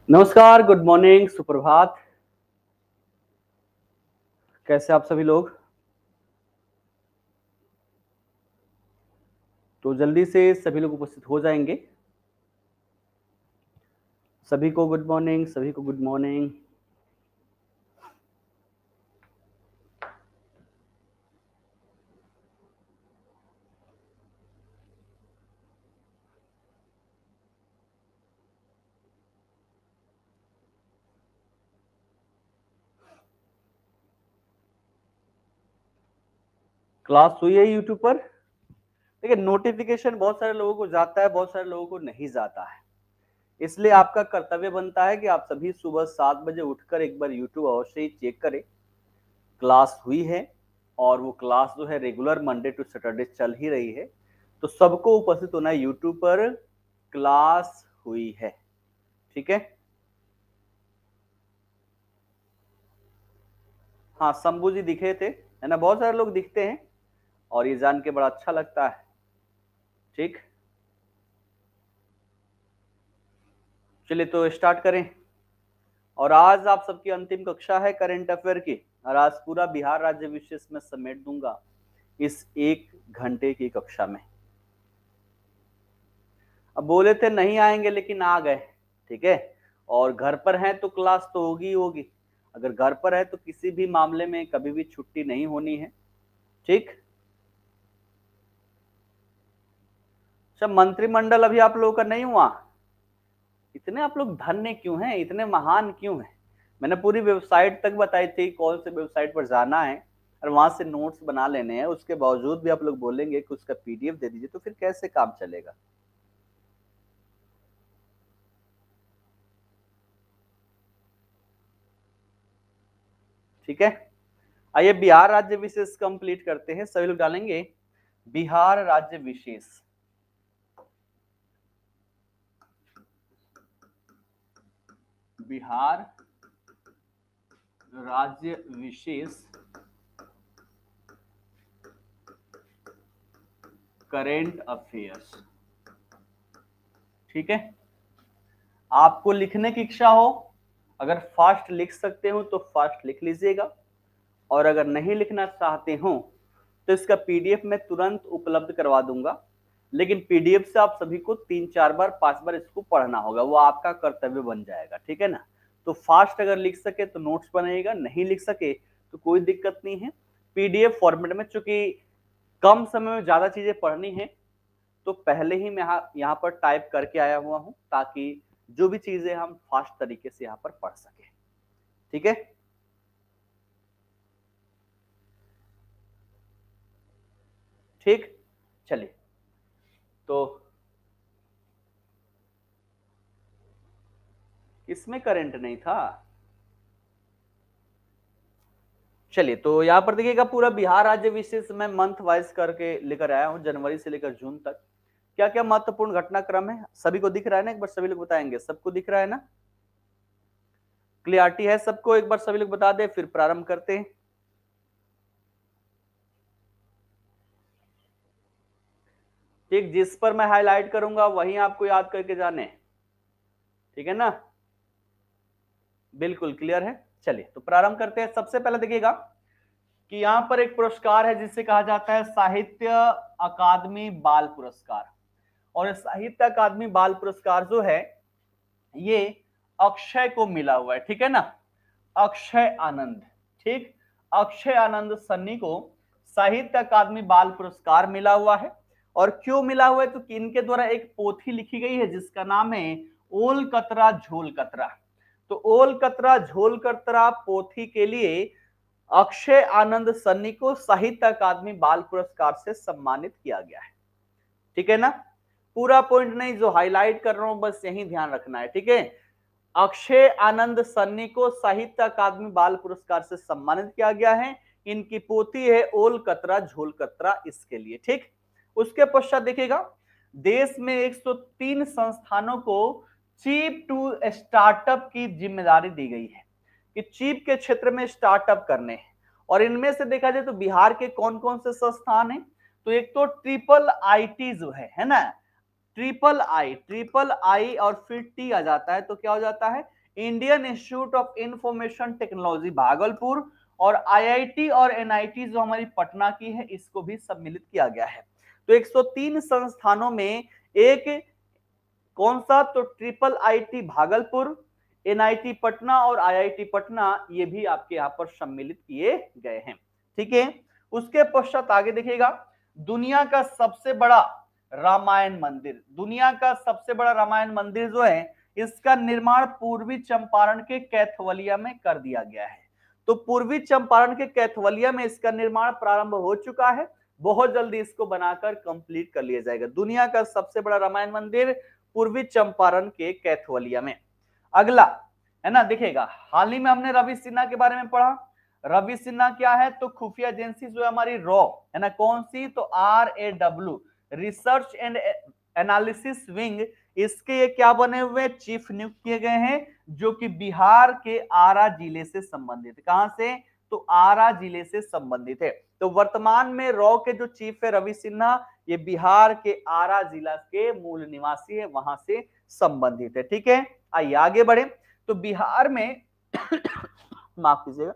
नमस्कार, good morning, सुप्रभात। कैसे आप सभी लोग? तो जल्दी से सभी लोग उपस्थित हो जाएंगे। सभी को गुड मॉर्निंग, सभी को गुड मॉर्निंग। क्लास हुई है यूट्यूब पर। देखिए, नोटिफिकेशन बहुत सारे लोगों को जाता है, बहुत सारे लोगों को नहीं जाता है। इसलिए आपका कर्तव्य बनता है कि आप सभी सुबह 7 बजे उठकर एक बार यूट्यूब अवश्य ही चेक करें क्लास हुई है। और वो क्लास जो है रेगुलर मंडे टू सैटरडे चल ही रही है। तो सबको उपस्थित होना है, यूट्यूब पर क्लास हुई है। ठीक है। हाँ, शंभू जी दिखे थे, है ना। बहुत सारे लोग दिखते हैं और ये जान के बड़ा अच्छा लगता है। ठीक, चलिए तो स्टार्ट करें। और आज आप सबकी अंतिम कक्षा है करंट अफेयर की। और आज पूरा बिहार राज्य विशेष में समेट दूंगा इस 1 घंटे की कक्षा में। अब बोले थे नहीं आएंगे, लेकिन आ गए। ठीक है। और घर पर हैं तो क्लास तो होगी ही होगी। अगर घर पर है तो किसी भी मामले में कभी भी छुट्टी नहीं होनी है। ठीक। अच्छा, मंत्रिमंडल अभी आप लोगों का नहीं हुआ? इतने आप लोग धन्य क्यों हैं, इतने महान क्यों हैं? मैंने पूरी वेबसाइट तक बताई थी कौन से वेबसाइट पर जाना है और वहां से नोट्स बना लेने हैं। उसके बावजूद भी आप लोग बोलेंगे कि उसका पीडीएफ दे दीजिए, तो फिर कैसे काम चलेगा? ठीक है। आइए बिहार राज्य विशेष कंप्लीट करते हैं। सभी लोग डालेंगे बिहार राज्य विशेष। बिहार राज्य विशेष करेंट अफेयर्स। ठीक है। आपको लिखने की इच्छा हो, अगर फास्ट लिख सकते हो तो फास्ट लिख लीजिएगा। और अगर नहीं लिखना चाहते हो तो इसका पीडीएफ मैं तुरंत उपलब्ध करवा दूंगा। लेकिन पीडीएफ से आप सभी को 3-4 बार 5 बार इसको पढ़ना होगा, वो आपका कर्तव्य बन जाएगा। ठीक है ना। तो फास्ट अगर लिख सके तो नोट्स बनाइएगा, नहीं लिख सके तो कोई दिक्कत नहीं है। पीडीएफ फॉर्मेट में, चूंकि कम समय में ज्यादा चीजें पढ़नी है, तो पहले ही मैं यहाँ पर टाइप करके आया हुआ हूं, ताकि जो भी चीजें हम फास्ट तरीके से यहाँ पर पढ़ सके। ठीक है। ठीक, चलिए तो इसमें करंट नहीं था। चलिए तो यहाँ पर देखिएगा, पूरा बिहार राज्य विशेष में मंथ वाइज करके लेकर आया हूँ, जनवरी से लेकर जून तक। क्या क्या महत्वपूर्ण घटनाक्रम है सभी को दिख रहा है ना? एक बार सभी लोग बताएंगे, सबको दिख रहा है ना? क्लियरिटी है सबको? एक बार सभी लोग बता दे, फिर प्रारंभ करते हैं। ठीक, जिस पर मैं हाईलाइट करूंगा वही आपको याद करके जाने। ठीक है ना? बिल्कुल क्लियर है। चलिए तो प्रारंभ करते हैं। सबसे पहले देखिएगा कि यहां पर एक पुरस्कार है जिसे कहा जाता है साहित्य अकादमी बाल पुरस्कार। और साहित्य अकादमी बाल पुरस्कार जो है ये अक्षय को मिला हुआ है। ठीक है ना? अक्षय आनंद। ठीक, अक्षय आनंद सन्नी को साहित्य अकादमी बाल पुरस्कार मिला हुआ है। और क्यों मिला हुआ है? तो इनके द्वारा एक पोथी लिखी गई है जिसका नाम है ओल कतरा झोल कतरा। तो ओल कतरा झोल कतरा पोथी के लिए अक्षय आनंद सन्नी को साहित्य अकादमी बाल पुरस्कार से सम्मानित किया गया है। ठीक है ना? पूरा पॉइंट नहीं, जो हाईलाइट कर रहा हूं बस यही ध्यान रखना है। ठीक है। अक्षय आनंद सन्नी को साहित्य अकादमी बाल पुरस्कार से सम्मानित किया गया है। इनकी पोथी है ओल कतरा झोल कतरा, इसके लिए। ठीक। उसके पश्चात देखिएगा देश में 103 संस्थानों को चीप टू स्टार्टअप की जिम्मेदारी दी गई है कि चीप के क्षेत्र में स्टार्टअप करने हैं। और इनमें से देखा जाए तो बिहार के कौन कौन से संस्थान हैं, तो एक तो ट्रिपल आईटी जो है ना, ट्रिपल आई और फिर टी आ जाता है तो क्या हो जाता है, Indian institute of information technology Bhagalpur, और आईआईटी और एनआईटी जो हमारी पटना की है इसको भी सम्मिलित किया गया है। तो 103 संस्थानों में एक कौन सा, तो triple IT Bhagalpur, NIT Patna और आईआईटी पटना, ये भी आपके यहां पर सम्मिलित किए गए हैं। ठीक है, उसके पश्चात आगे देखिएगा दुनिया का सबसे बड़ा रामायण मंदिर, दुनिया का सबसे बड़ा रामायण मंदिर जो है इसका निर्माण पूर्वी चंपारण के कैथवलिया में कर दिया गया है। तो पूर्वी चंपारण के कैथवलिया में इसका निर्माण प्रारंभ हो चुका है, बहुत जल्दी इसको बनाकर कंप्लीट कर लिया जाएगा। दुनिया का सबसे बड़ा रामायण मंदिर पूर्वी चंपारण के कैथवलिया में। अगला है ना, देखिएगा हाल ही में हमने रवि सिन्हा के बारे में पढ़ा। रवि सिन्हा क्या है, तो खुफिया एजेंसी जो है हमारी रॉ है ना, कौन सी, तो RAW research and analysis wing, इसके ये क्या बने हुए चीफ नियुक्त किए गए हैं, जो कि बिहार के आरा जिले से संबंधित, कहां से, तो आरा जिले से संबंधित है। तो वर्तमान में रॉ के जो चीफ है रवि सिन्हा, ये बिहार के आरा जिला के मूल निवासी है, वहां से संबंधित है। ठीक है, आइए आगे बढ़े। तो बिहार में माफ कीजिएगा,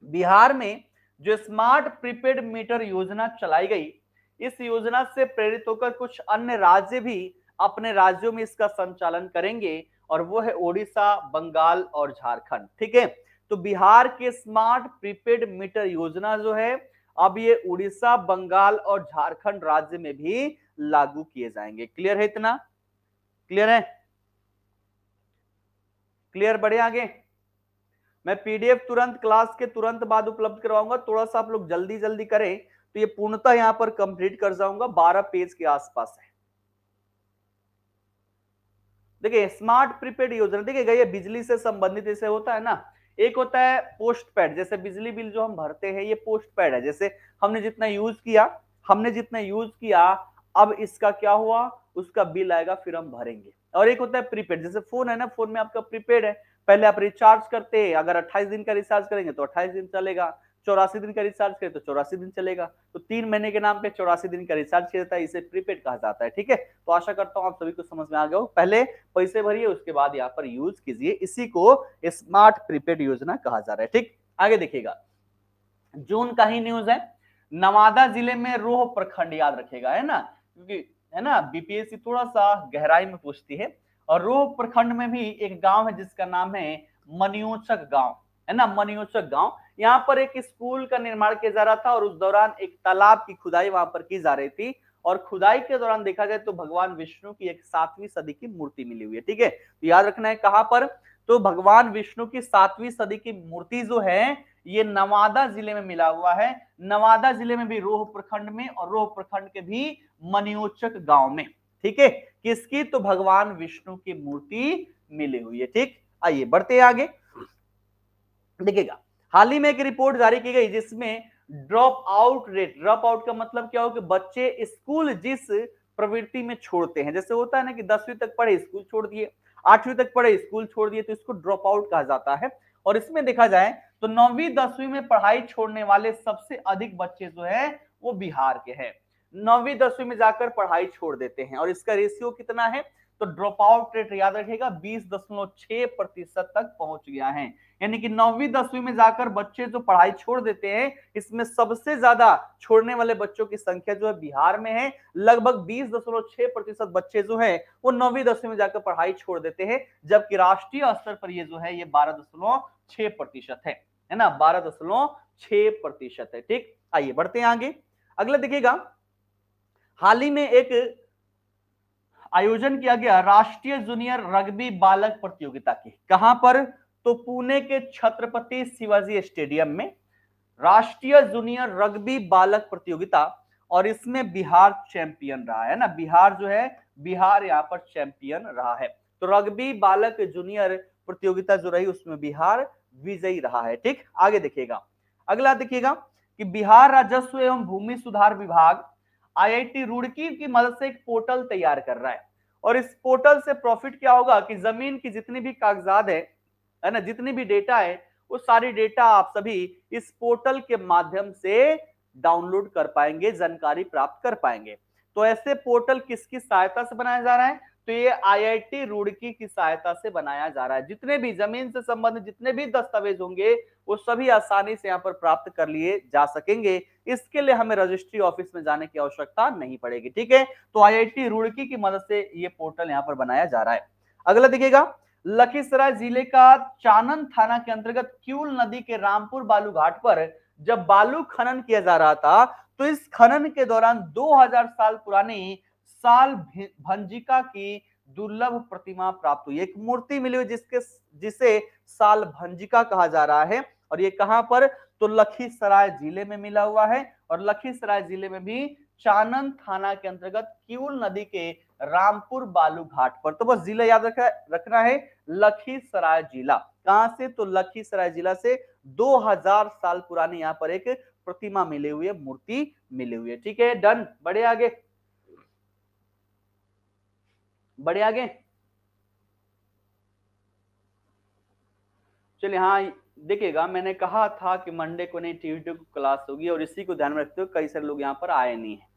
बिहार में जो स्मार्ट प्रीपेड मीटर योजना चलाई गई, इस योजना से प्रेरित होकर कुछ अन्य राज्य भी अपने राज्यों में इसका संचालन करेंगे, और वो है ओडिशा, बंगाल और झारखंड। ठीक है, तो बिहार के स्मार्ट प्रीपेड मीटर योजना जो है अब ये उड़ीसा, बंगाल और झारखंड राज्य में भी लागू किए जाएंगे। क्लियर है, इतना क्लियर है, क्लियर, बढ़े आगे। मैं पीडीएफ तुरंत क्लास के तुरंत बाद उपलब्ध करवाऊंगा, थोड़ा सा आप लोग जल्दी जल्दी करें तो ये पूर्णतः यहां पर कंप्लीट कर जाऊंगा, 12 पेज के आसपास है। देखिए स्मार्ट प्रीपेड योजना, देखिएगा ये बिजली से संबंधित जैसे होता है ना, एक होता है पोस्ट पेड, जैसे बिजली बिल जो हम भरते हैं ये पोस्ट पेड है, जैसे हमने जितना यूज किया अब इसका क्या हुआ, उसका बिल आएगा फिर हम भरेंगे। और एक होता है प्रीपेड, जैसे फोन है ना, फोन में आपका प्रीपेड है, पहले आप रिचार्ज करते हैं, अगर 28 दिन का रिचार्ज करेंगे तो 28 दिन चलेगा, 84 दिन का रिचार्ज करें तो 84 दिन चलेगा, तो 3 महीने के नाम पे 84 दिन का रिचार्ज किया जाता है, इसे प्रीपेड कहा जाता है। ठीक है, तो आशा करता हूं आप सभी को समझ में आ गया हो, पहले पैसे भरिए उसके बाद यहाँ पर यूज कीजिए, इसी को स्मार्ट प्रीपेड योजना कहा जा रहा है। ठीक, आगे देखिएगा जून का ही न्यूज है, नवादा जिले में रोह प्रखंड, याद रखेगा है ना, क्योंकि है ना बीपीएससी थोड़ा सा गहराई में पूछती है, और रोह प्रखंड में भी एक गांव है जिसका नाम है मनियोचक गांव, है ना, मनियोचक गांव। यहाँ पर एक स्कूल का निर्माण किया जा रहा था, और उस दौरान एक तालाब की खुदाई वहां पर की जा रही थी, और खुदाई के दौरान देखा जाए तो भगवान विष्णु की एक 7वीं सदी की मूर्ति मिली हुई है। ठीक है, तो याद रखना है कहां पर, तो भगवान विष्णु की 7वीं सदी की मूर्ति जो है ये नवादा जिले में मिला हुआ है, नवादा जिले में भी रोह प्रखंड में, और रोह प्रखंड के भी मनियोचक गांव में। ठीक है, किसकी, तो भगवान विष्णु की मूर्ति मिली हुई है। ठीक, आइए बढ़ते हैं आगे। देखिएगा हाल ही में एक रिपोर्ट जारी की गई जिसमें ड्रॉप आउट का मतलब क्या हो कि बच्चे स्कूल जिस प्रवृत्ति में छोड़ते हैं, जैसे होता है ना कि 10वीं तक पढ़े स्कूल छोड़ दिए, 8वीं तक पढ़े स्कूल छोड़ दिए, तो इसको ड्रॉप आउट कहा जाता है। और इसमें देखा जाए तो 9वीं 10वीं में पढ़ाई छोड़ने वाले सबसे अधिक बच्चे जो है वो बिहार के हैं, 9वीं 10वीं में जाकर पढ़ाई छोड़ देते हैं, और इसका रेशियो कितना है, तो ड्रॉप आउट रेट याद रखिएगा 20.6% तक पहुंच गया है। यानी कि 9वीं 10वीं में जाकर बच्चे जो पढ़ाई छोड़ देते हैं, इसमें सबसे ज्यादा छोड़ने वाले बच्चों की संख्या जो है बिहार में है, लगभग 20.6% बच्चे जो है वो 9वीं 10वीं में जाकर पढ़ाई छोड़ देते हैं, जबकि राष्ट्रीय स्तर पर ये जो है ये 12.6% है ना, 12.6% है। ठीक, आइए बढ़ते हैं आगे। अगला देखिएगा हाल ही में एक आयोजन किया गया राष्ट्रीय जूनियर रग्बी बालक प्रतियोगिता की, कहां पर, तो पुणे के छत्रपति शिवाजी स्टेडियम में राष्ट्रीय जूनियर रग्बी बालक प्रतियोगिता, और इसमें बिहार चैंपियन रहा है ना, बिहार जो है बिहार यहाँ पर चैंपियन रहा है। तो रग्बी बालक जूनियर प्रतियोगिता जो रही उसमें बिहार विजयी रहा है। ठीक, आगे देखिएगा, अगला देखिएगा कि बिहार राजस्व एवं भूमि सुधार विभाग आईआईटी रुड़की की मदद से एक पोर्टल तैयार कर रहा है, और इस पोर्टल से प्रॉफिट क्या होगा कि जमीन की जितनी भी कागजात है ना, जितनी भी डेटा है, वो सारी डेटा आप सभी इस पोर्टल के माध्यम से डाउनलोड कर पाएंगे, जानकारी प्राप्त कर पाएंगे। तो ऐसे पोर्टल किसकी सहायता से बनाया जा रहा है? तो ये आईआईटी रुड़की की सहायता से बनाया जा रहा है। जितने भी जमीन से संबंधित जितने भी दस्तावेज होंगे वो सभी आसानी से यहाँ पर प्राप्त कर लिए जा सकेंगे। इसके लिए हमें रजिस्ट्री ऑफिस में जाने की आवश्यकता नहीं पड़ेगी। ठीक है, तो आईआईटी रुड़की की मदद से ये पोर्टल यहाँ पर बनाया जा रहा है। अगला देखिएगा, लखीसराय जिले का चानन थाना के अंतर्गत क्यूल नदी के रामपुर बालू घाट पर जब बालू खनन किया जा रहा था, तो इस खनन के दौरान 2000 साल पुरानी साल भंजिका की दुर्लभ प्रतिमा प्राप्त हुई। एक मूर्ति मिली हुई जिसे साल भंजिका कहा जा रहा है, और ये कहां पर? तो लखीसराय जिले में मिला हुआ है, और लखीसराय जिले में भी चानन थाना के अंतर्गत क्यूल नदी के रामपुर बालू घाट पर। तो बस जिला याद रखना है, लखीसराय जिला। कहां से? तो लखीसराय जिला से 2000 साल पुरानी यहाँ पर एक प्रतिमा मिली हुई है, मूर्ति मिली हुई है। ठीक है, डन। बढ़े आगे, बढ़े आगे। चलिए, हाँ देखिएगा, मैंने कहा था कि मंडे को नहीं ट्यूसडे को क्लास होगी, और इसी को ध्यान में रखते हुए कई सारे लोग यहाँ पर आए नहीं है।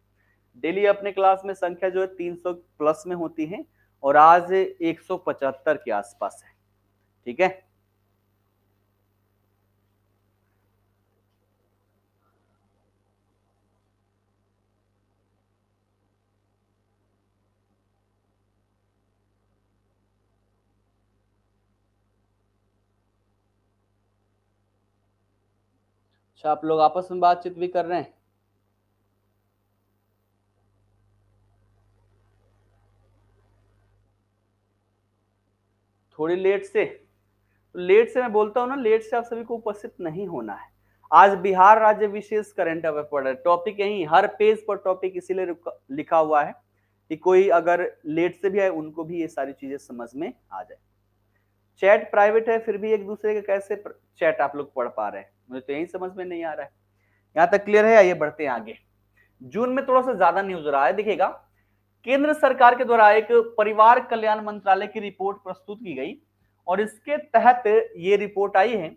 डेली अपने क्लास में संख्या जो है 300 प्लस में होती है, और आज 175 के आसपास है। ठीक है, अच्छा आप लोग आपस में बातचीत भी कर रहे हैं? थोड़ी लेट से, लेट से मैं बोलता हूँ ना, लेट से आप सभी को उपस्थित नहीं होना है। आज बिहार राज्य विशेष करंट अफेयर पढ़ रहे, टॉपिक यही, हर पेज पर टॉपिक इसीलिए लिखा हुआ है कि कोई अगर लेट से भी आए उनको भी ये सारी चीजें समझ में आ जाए। चैट प्राइवेट है, फिर भी एक दूसरे के कैसे चैट आप लोग पढ़ पा रहे हैं, मुझे तो यही समझ में नहीं आ रहा है। यहाँ तक क्लियर है? आइए बढ़ते हैं आगे। जून में थोड़ा सा ज्यादा न्यूज रहा है, देखिएगा, केंद्र सरकार के द्वारा एक परिवार कल्याण मंत्रालय की रिपोर्ट प्रस्तुत की गई, और इसके तहत ये रिपोर्ट आई है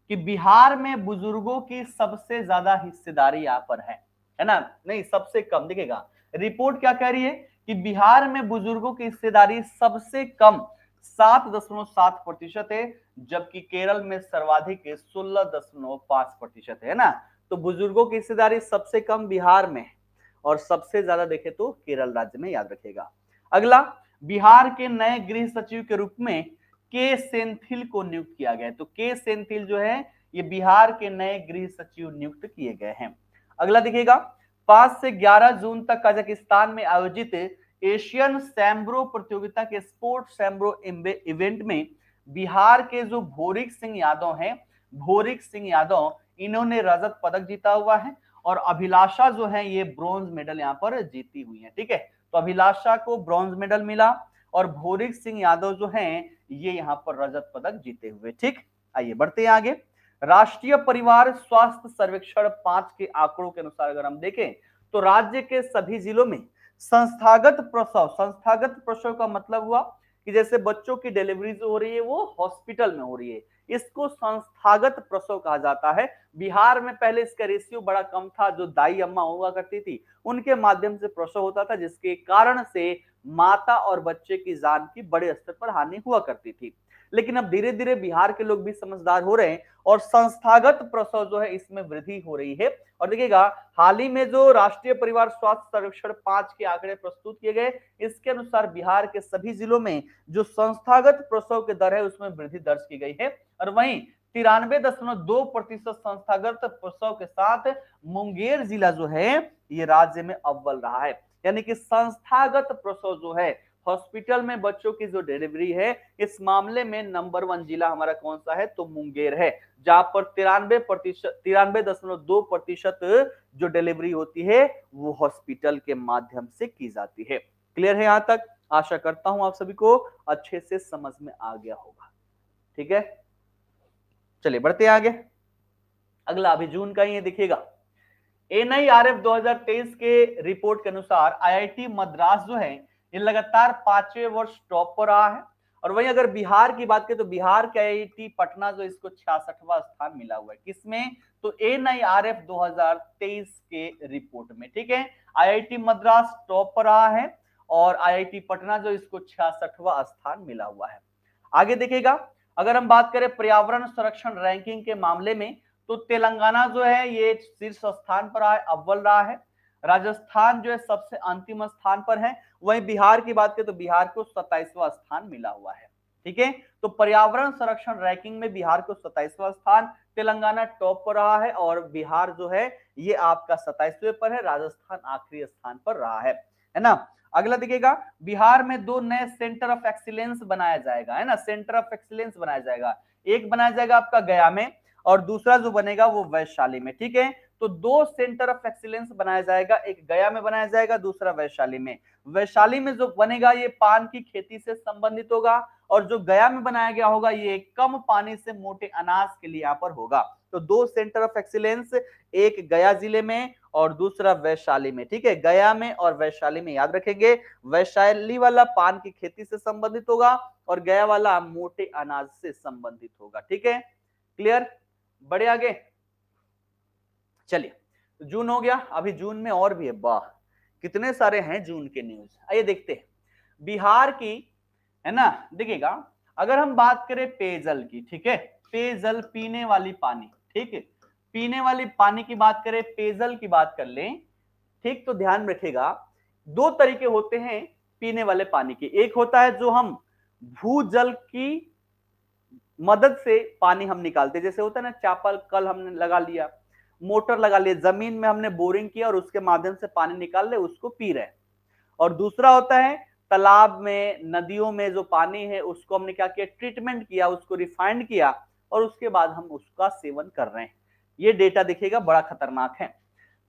कि बिहार में बुजुर्गों की सबसे ज्यादा हिस्सेदारी यहाँ पर है ना, नहीं सबसे कम। देखिएगा, रिपोर्ट क्या कह रही है कि बिहार में बुजुर्गों की हिस्सेदारी सबसे कम 7.7% है, जबकि केरल में सर्वाधिक 16.5% है ना। तो बुजुर्गों की हिस्सेदारी सबसे कम बिहार में, और सबसे ज्यादा देखे तो केरल राज्य में, याद रखिएगा। अगला, बिहार के नए गृह सचिव के रूप में के सेंथिल को नियुक्त किया गया है। तो के सेंथिल जो है ये बिहार के नए गृह सचिव नियुक्त किए गए हैं। अगला देखिएगा, 5 से 11 जून तक कजाकिस्तान में आयोजित एशियन सैम्ब्रो प्रतियोगिता के स्पोर्ट सैम्ब्रो इवेंट में बिहार के जो भोरिक सिंह यादव हैं, भोरिक सिंह यादव, इन्होंने रजत पदक जीता हुआ है, और अभिलाषा जो है ये ब्रॉन्ज मेडल यहाँ पर जीती हुई है। ठीक है, तो अभिलाषा को ब्रॉन्ज मेडल मिला, और भोरिक सिंह यादव जो हैं ये यहाँ पर रजत पदक जीते हुए। ठीक, आइए बढ़ते हैं आगे। राष्ट्रीय परिवार स्वास्थ्य सर्वेक्षण 5 के आंकड़ों के अनुसार अगर हम देखें तो राज्य के सभी जिलों में संस्थागत प्रसव का मतलब हुआ कि जैसे बच्चों की डिलीवरी जो हो रही है वो हॉस्पिटल में हो रही है, इसको संस्थागत प्रसव कहा जाता है। बिहार में पहले इसका रेशियो बड़ा कम था, जो दाई अम्मा हुआ करती थी उनके माध्यम से प्रसव होता था, जिसके कारण से माता और बच्चे की जान की बड़े स्तर पर हानि हुआ करती थी। लेकिन अब धीरे धीरे बिहार के लोग भी समझदार हो रहे हैं, और संस्थागत प्रसव जो है इसमें वृद्धि हो रही है। और देखिएगा, हाल ही में जो राष्ट्रीय परिवार स्वास्थ्य सर्वेक्षण 5 के आंकड़े प्रस्तुत किए गए, इसके अनुसार बिहार के सभी जिलों में जो संस्थागत प्रसव की दर है उसमें वृद्धि दर्ज की गई है, और वहीं 93.2% संस्थागत प्रसव के साथ मुंगेर जिला जो है ये राज्य में अव्वल रहा है। यानी कि संस्थागत प्रसव जो है, हॉस्पिटल में बच्चों की जो डिलीवरी है, इस मामले में नंबर 1 जिला हमारा कौन सा है? तो मुंगेर है, जहां पर 93.2% जो डिलीवरी होती है वो हॉस्पिटल के माध्यम से की जाती है। क्लियर है यहां तक? आशा करता हूं आप सभी को अच्छे से समझ में आ गया होगा। ठीक है, चलिए बढ़ते हैं आगे। अगला अभी जून का ही है, देखिएगा, NIRF 2023 के रिपोर्ट के अनुसार IIT मद्रास जो है ये लगातार 5वें वर्ष टॉप पर रहा है। और वहीं अगर बिहार की बात करें तो बिहार के IIT पटना जो इसको 66वां स्थान मिला हुआ है। किसमें? तो NIRF 2023 के रिपोर्ट में। ठीक है, IIT मद्रास टॉप पर रहा है और IIT पटना जो इसको 66वां स्थान मिला हुआ है। आगे देखिएगा, अगर हम बात करें पर्यावरण संरक्षण रैंकिंग के मामले में तो तेलंगाना जो है ये शीर्ष स्थान पर है, अव्वल रहा है। राजस्थान जो है सबसे अंतिम स्थान पर है। वहीं बिहार की बात करें तो बिहार को 27वां स्थान मिला हुआ है। ठीक है, तो पर्यावरण संरक्षण रैंकिंग में बिहार को 27वां स्थान, तेलंगाना टॉप पर रहा है और बिहार जो है ये आपका 27वें पर है, राजस्थान आखिरी स्थान पर रहा है ना। अगला देखिएगा, बिहार में 2 नए सेंटर ऑफ एक्सीलेंस बनाया जाएगा, है ना, सेंटर ऑफ एक्सीलेंस बनाया जाएगा। एक बनाया जाएगा आपका गया में और दूसरा जो बनेगा वो वैशाली में। ठीक है, तो 2 सेंटर ऑफ एक्सीलेंस बनाया जाएगा, एक गया में बनाया जाएगा, दूसरा वैशाली में। वैशाली में जो बनेगा ये पान की खेती से संबंधित होगा और जो गया में बनाया गया होगा ये कम पानी से मोटे अनाज के लिए यहाँ पर होगा। तो 2 सेंटर ऑफ एक्सीलेंस, एक गया जिले में और दूसरा वैशाली में। ठीक है, गया में और वैशाली में, याद रखेंगे। वैशाली वाला पान की खेती से संबंधित होगा और गया वाला मोटे अनाज से संबंधित होगा। ठीक है, क्लियर? बड़े आगे चलिए, जून हो गया। अभी जून में और भी है, वाह कितने सारे हैं जून के न्यूज। आइए देखते हैं बिहार की, है ना। देखिएगा, अगर हम बात करें पेयजल की, ठीक है, पेयजल पीने वाली पानी, ठीक है, पीने वाली पानी की बात करें, पेयजल की बात कर लें, ठीक, तो ध्यान रखिएगा 2 तरीके होते हैं पीने वाले पानी के। एक होता है जो हम भूजल की मदद से पानी हम निकालते, जैसे होता है ना, चापल कल हमने लगा लिया, मोटर लगा लिया, जमीन में हमने बोरिंग किया और उसके माध्यम से पानी निकाल ले, उसको पी रहे। और दूसरा होता है तालाब में, नदियों में जो पानी है उसको हमने क्या किया, ट्रीटमेंट किया, उसको रिफाइंड किया और उसके बाद हम उसका सेवन कर रहे हैं। ये डेटा देखिएगा बड़ा खतरनाक है।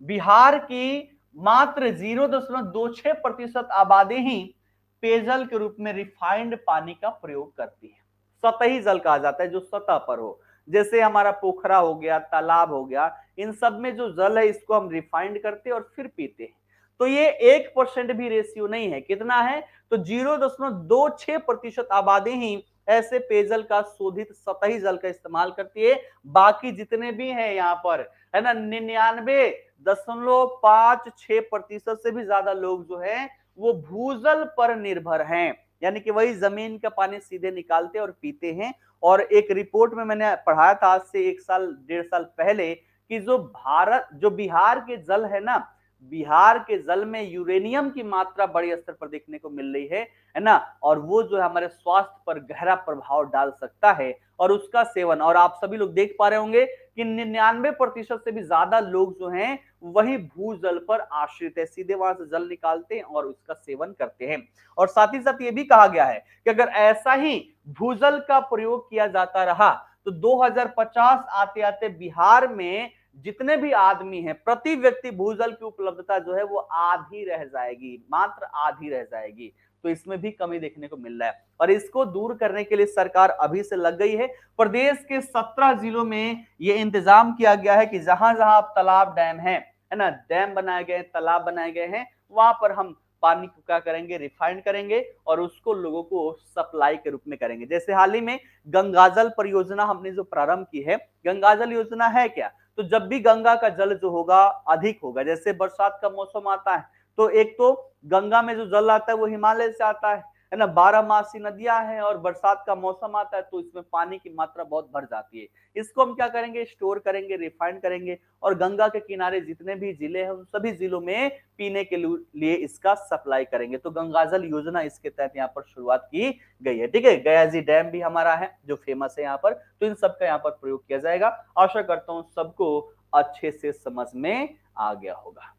बिहार की मात्र 0.26% आबादी ही पेयजल के रूप में रिफाइंड पानी का प्रयोग करती है। सतही जल कहा जाता है, जो सतह पर हो, जैसे हमारा पोखरा हो गया, तालाब हो गया, इन सब में जो जल है इसको हम रिफाइंड करते हैं और फिर पीते हैं। तो ये 1% भी रेशियो नहीं है। कितना है? तो 0.26% आबादी ही ऐसे पेयजल का शोधित सतही जल का इस्तेमाल करती है। बाकी जितने भी हैं यहाँ पर, है ना, 99.56% से भी ज्यादा लोग जो है वो भूजल पर निर्भर हैं, यानी कि वही जमीन का पानी सीधे निकालते और पीते हैं। और एक रिपोर्ट में मैंने पढ़ाया था आज से 1 साल 1.5 साल पहले कि जो बिहार के जल है ना, बिहार के जल में यूरेनियम की मात्रा बड़े स्तर पर देखने को मिल रही है ना, और वो जो है हमारे स्वास्थ्य पर गहरा प्रभाव डाल सकता है। और उसका सेवन, और आप सभी लोग देख पा रहे होंगे कि 99% से भी ज्यादा लोग जो हैं वही भूजल पर आश्रित है, सीधे वहां से जल निकालते हैं और उसका सेवन करते हैं। और साथ ही साथ ये भी कहा गया है कि अगर ऐसा ही भूजल का प्रयोग किया जाता रहा तो 2050 आते आते बिहार में जितने भी आदमी हैं, प्रति व्यक्ति भूजल की उपलब्धता जो है वो आधी रह जाएगी, मात्र आधी रह जाएगी। तो इसमें भी कमी देखने को मिल रहा है और इसको दूर करने के लिए सरकार अभी से लग गई है। प्रदेश के 17 जिलों में ये इंतजाम किया गया है कि जहां जहां तालाब डैम है ना, डैम बनाए गए, तालाब बनाए गए हैं, वहां पर हम पानी को क्या करेंगे, रिफाइंड करेंगे और उसको लोगों को सप्लाई के रूप में करेंगे। जैसे हाल ही में गंगाजल परियोजना हमने जो प्रारंभ की है, गंगाजल योजना है क्या, तो जब भी गंगा का जल जो होगा अधिक होगा, जैसे बरसात का मौसम आता है तो एक तो गंगा में जो जल आता है वो हिमालय से आता है ना, 12 नदियां हैं और बरसात का मौसम आता है तो इसमें पानी की मात्रा बहुत बढ़ जाती है। इसको हम क्या करेंगे, स्टोर करेंगे, रिफाइंड करेंगे और गंगा के किनारे जितने भी जिले हैं उन सभी जिलों में पीने के लिए इसका सप्लाई करेंगे। तो गंगाजल योजना इसके तहत यहाँ पर शुरुआत की गई है। ठीक है, गयाजी डैम भी हमारा है जो फेमस है यहाँ पर, तो इन सबका यहाँ पर प्रयोग किया जाएगा। आशा करता हूं सबको अच्छे से समझ में आ गया होगा।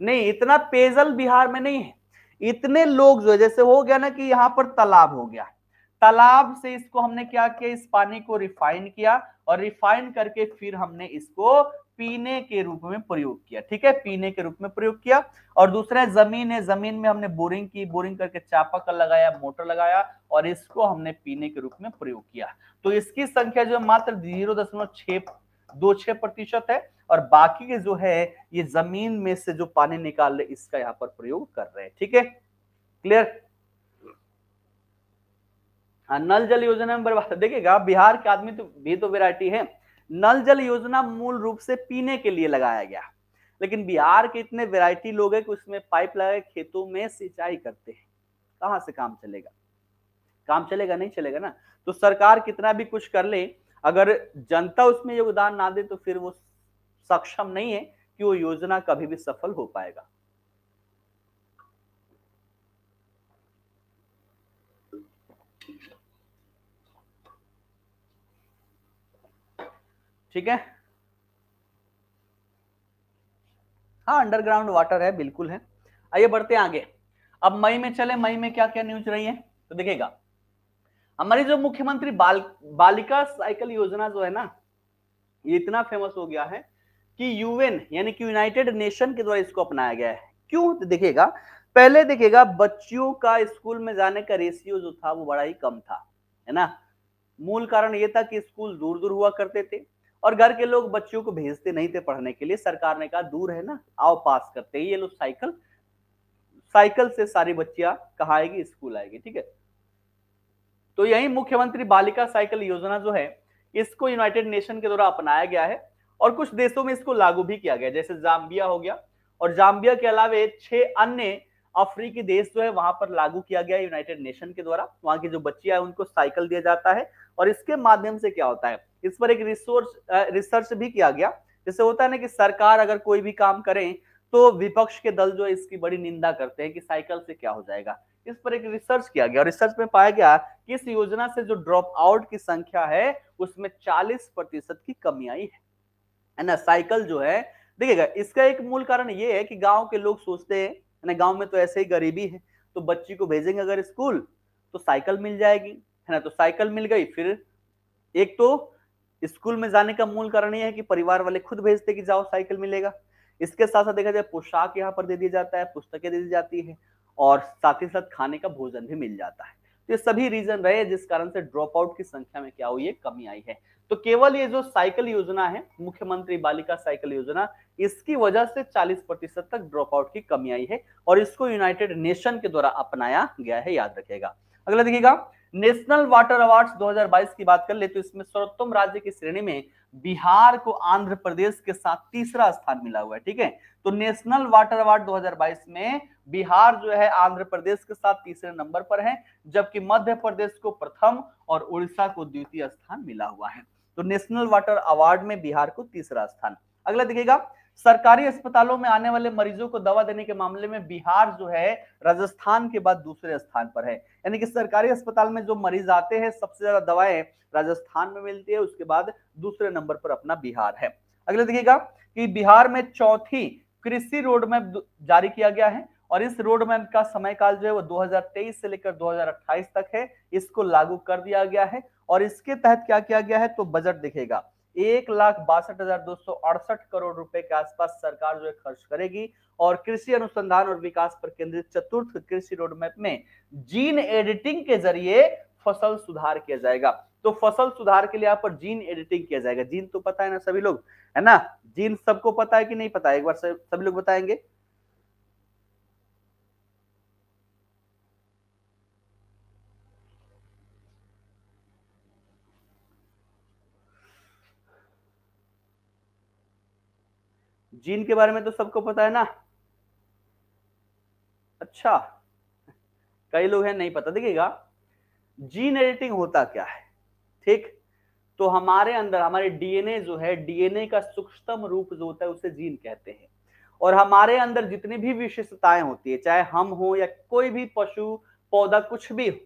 नहीं, इतना पेयजल बिहार में नहीं है, इतने लोग जो है, जैसे हो गया ना कि यहाँ पर तालाब हो गया, तालाब से इसको हमने क्या किया, इस पानी को रिफाइन किया और रिफाइन करके फिर हमने इसको पीने के रूप में प्रयोग किया। ठीक है, पीने के रूप में प्रयोग किया। और दूसरा जमीन है, जमीन में हमने बोरिंग की, बोरिंग करके चापाकल लगाया, मोटर लगाया और इसको हमने पीने के रूप में प्रयोग किया। तो इसकी संख्या जो मात्र 2-6% है, और बाकी के जो है ये जमीन में से जो पानी निकाल रहे इसका यहाँ पर प्रयोग कर रहे हैं। ठीक है, क्लियर। हाँ, नल जल योजना में बर्बाद देखिएगा, बिहार के आदमी तो भी तो वैरायटी है। नल जल योजना मूल रूप से पीने के लिए लगाया गया, लेकिन बिहार के इतने वैरायटी लोग हैं कि उसमें पाइप लगा के खेतों में सिंचाई करते हैं, कहां से काम चलेगा? काम चलेगा? नहीं चलेगा ना। तो सरकार कितना भी कुछ कर ले, अगर जनता उसमें योगदान ना दे तो फिर वो सक्षम नहीं है कि वो योजना कभी भी सफल हो पाएगा। ठीक है, हाँ अंडरग्राउंड वाटर है, बिल्कुल है। आइए बढ़ते हैं आगे। अब मई में चले, मई में क्या क्या न्यूज रही है तो देखिएगा, हमारी जो मुख्यमंत्री बालिका साइकिल योजना जो है ना, ये इतना फेमस हो गया है कि यूएन यानी कि यूनाइटेड नेशन के द्वारा इसको अपनाया गया है। क्यों? तो देखिएगा, पहले देखिएगा बच्चियों का स्कूल में जाने का रेशियो जो था वो बड़ा ही कम था, है ना। मूल कारण ये था कि स्कूल दूर दूर हुआ करते थे और घर के लोग बच्चियों को भेजते नहीं थे पढ़ने के लिए। सरकार ने कहा दूर है ना, आओ पास करते ही ये लोग साइकिल, साइकिल से सारी बच्चियां कहाँ आएगी? स्कूल आएगी। ठीक है, तो यही मुख्यमंत्री बालिका साइकिल योजना जो है इसको यूनाइटेड नेशन के द्वारा अपनाया गया है और कुछ देशों में इसको लागू भी किया गया, जैसे जाम्बिया हो गया, और जाम्बिया के अलावा 6 अन्य अफ्रीकी देश जो है वहां पर लागू किया गया यूनाइटेड नेशन के द्वारा। वहां की जो बच्चियां है उनको साइकिल दिया जाता है और इसके माध्यम से क्या होता है, इस पर एक रिसर्च भी किया गया। जैसे होता है ना कि सरकार अगर कोई भी काम करे तो विपक्ष के दल जो है इसकी बड़ी निंदा करते हैं कि साइकिल से क्या हो जाएगा। इस पर एक रिसर्च किया गया और रिसर्च में पाया गया कि इस योजना से जो ड्रॉप आउट की संख्या है उसमें 40% की कमी आई है ना। साइकिल जो है देखिएगा, इसका एक मूल कारण ये है कि गांव के लोग सोचते हैं ना, गांव में तो ऐसे ही गरीबी है, तो बच्ची को भेजेंगे अगर स्कूल तो साइकिल मिल जाएगी, है ना। तो साइकिल मिल गई, फिर एक तो स्कूल में जाने का मूल कारण यह है कि परिवार वाले खुद भेजते कि जाओ साइकिल मिलेगा। इसके साथ साथ देखा जाए पोशाक यहाँ पर दे दिया जाता है, पुस्तकें दे दी जाती है और साथ ही साथ खाने का भोजन भी मिल जाता है। तो ये सभी रीजन रहे जिस कारण से ड्रॉप आउट की संख्या में क्या हुई है, कमी आई है। तो केवल ये जो साइकिल योजना है, मुख्यमंत्री बालिका साइकिल योजना, इसकी वजह से 40% तक ड्रॉप आउट की कमी आई है और इसको यूनाइटेड नेशन के द्वारा अपनाया गया है, याद रखिएगा। अगला देखिएगा, नेशनल वाटर अवार्ड्स 2022 की बात कर ले तो इसमें सर्वोत्तम राज्य की श्रेणी में बिहार को आंध्र प्रदेश के साथ तीसरा स्थान मिला हुआ है। ठीक है, तो नेशनल वाटर अवार्ड 2022 में बिहार जो है आंध्र प्रदेश के साथ तीसरे नंबर पर है, जबकि मध्य प्रदेश को प्रथम और उड़ीसा को द्वितीय स्थान मिला हुआ है। तो नेशनल वाटर अवार्ड में बिहार को तीसरा स्थान। अगला देखिएगा, सरकारी अस्पतालों में आने वाले मरीजों को दवा देने के मामले में बिहार जो है राजस्थान के बाद दूसरे स्थान पर है। यानी कि सरकारी अस्पताल में जो मरीज आते हैं सबसे ज्यादा दवाएं राजस्थान में मिलती है, उसके बाद दूसरे नंबर पर अपना बिहार है। अगले देखिएगा कि बिहार में चौथी कृषि रोड मैप जारी किया गया है और इस रोड मैप का समय काल जो है वो 2023 से लेकर 2028 तक है, इसको लागू कर दिया गया है। और इसके तहत क्या किया गया है तो बजट दिखेगा 1,62,268 करोड़ रुपए के आसपास सरकार जो है खर्च करेगी और कृषि अनुसंधान और विकास पर केंद्रित चतुर्थ कृषि रोड मैप में जीन एडिटिंग के जरिए फसल सुधार किया जाएगा। तो फसल सुधार के लिए यहाँ पर जीन एडिटिंग किया जाएगा। जीन तो पता है ना सभी लोग, है ना, जीन सबको पता है कि नहीं पता है, एक बार सभी लोग बताएंगे। जीन के बारे में तो सबको पता है ना। अच्छा, कई लोग हैं नहीं पता। देखिएगा, जीन एडिटिंग होता क्या है, ठीक, तो हमारे अंदर हमारे डीएनए जो है, डीएनए का सूक्ष्मतम रूप जो होता है उसे जीन कहते हैं। और हमारे अंदर जितनी भी विशेषताएं होती है, चाहे हम हो या कोई भी पशु पौधा कुछ भी हो,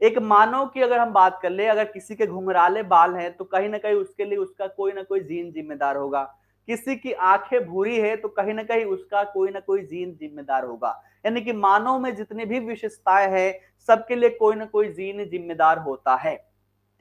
एक मानव की अगर हम बात कर ले, अगर किसी के घुंघराले बाल हैं तो कहीं ना कहीं उसके लिए उसका कोई ना कोई जीन जिम्मेदार होगा। किसी की आंखें भूरी है तो कहीं ना कहीं उसका कोई ना कोई जीन जिम्मेदार होगा। यानी कि मानव में जितनी भी विशेषताएं हैं सबके लिए कोई ना कोई जीन जिम्मेदार होता है।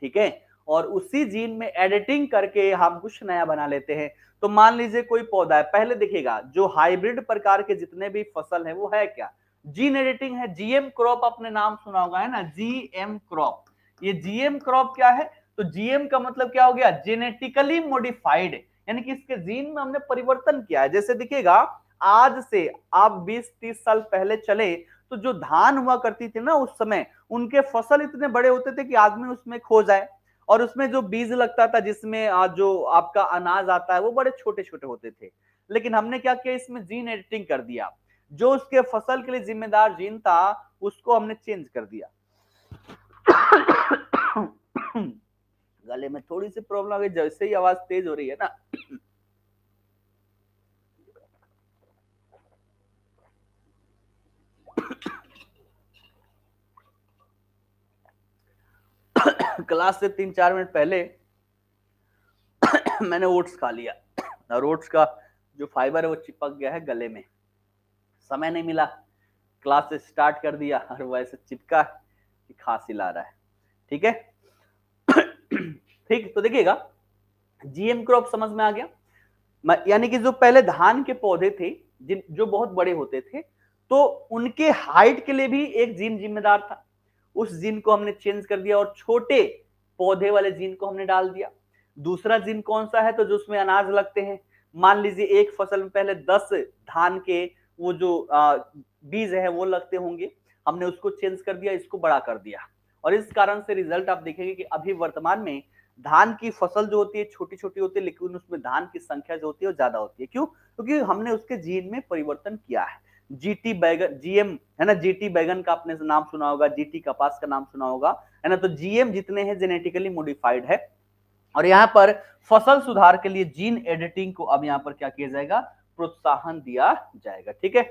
ठीक है, और उसी जीन में एडिटिंग करके हम कुछ नया बना लेते हैं। तो मान लीजिए कोई पौधा है, पहले देखिएगा जो हाइब्रिड प्रकार के जितने भी फसल है वो है क्या, जीन एडिटिंग है। जीएम क्रॉप अपने नाम सुना होगा, है ना, जीएम क्रॉप। ये जीएम क्रॉप क्या है तो जीएम का मतलब क्या हो गया, जेनेटिकली मॉडिफाइड, यानी कि इसके जीन में हमने परिवर्तन किया है। जैसे देखिएगा, आज से आप 20-30 साल पहले चले तो जो धान हुआ करती थी ना उस समय, उनके फसल इतने बड़े होते थे कि आदमी उसमें खो जाए, और उसमें जो बीज लगता था जिसमें जो आपका अनाज आता है वो बड़े छोटे छोटे होते थे। लेकिन हमने क्या किया, इसमें जीन एडिटिंग कर दिया, जो उसके फसल के लिए जिम्मेदार जीन था उसको हमने चेंज कर दिया। गले में थोड़ी सी प्रॉब्लम आ गई, जैसे ही आवाज तेज हो रही है ना। क्लास से 3-4 मिनट पहले मैंने ओट्स खा लिया, और ओट्स का जो फाइबर है वो चिपक गया है गले में, समय नहीं मिला, क्लास से स्टार्ट कर दिया और वैसे चिपका कि खांसी ला रहा है। ठीक है। ठीक, तो देखिएगा जीएम क्रॉप समझ में आ गया, यानी कि जो पहले धान के पौधे थे जिन जो बहुत बड़े होते थे, तो उनके हाइट के लिए भी एक जीन जिम्मेदार था, उस जीन को हमने चेंज कर दिया और छोटे पौधे वाले जीन को हमने डाल दिया। दूसरा जीन कौन सा है, तो जो उसमें अनाज लगते हैं, मान लीजिए एक फसल में पहले 10 धान के वो जो बीज है वो लगते होंगे, हमने उसको चेंज कर दिया, इसको बड़ा कर दिया, और इस कारण से रिजल्ट आप देखेंगे कि अभी वर्तमान में धान की फसल जो होती है छोटी छोटी होती है, लेकिन उसमें धान की संख्या जो होती है वो ज्यादा होती है। क्यों? क्योंकि हमने उसके जीन में परिवर्तन किया है। जीटी बैगन, जीएम है ना, जीटी बैगन का आपने नाम सुना होगा, जीटी कपास का नाम सुना होगा, है ना। तो जीएम जितने हैं जेनेटिकली मॉडिफाइड है, और यहाँ पर फसल सुधार के लिए जीन एडिटिंग को अब यहाँ पर क्या किया जाएगा, प्रोत्साहन दिया जाएगा। ठीक है।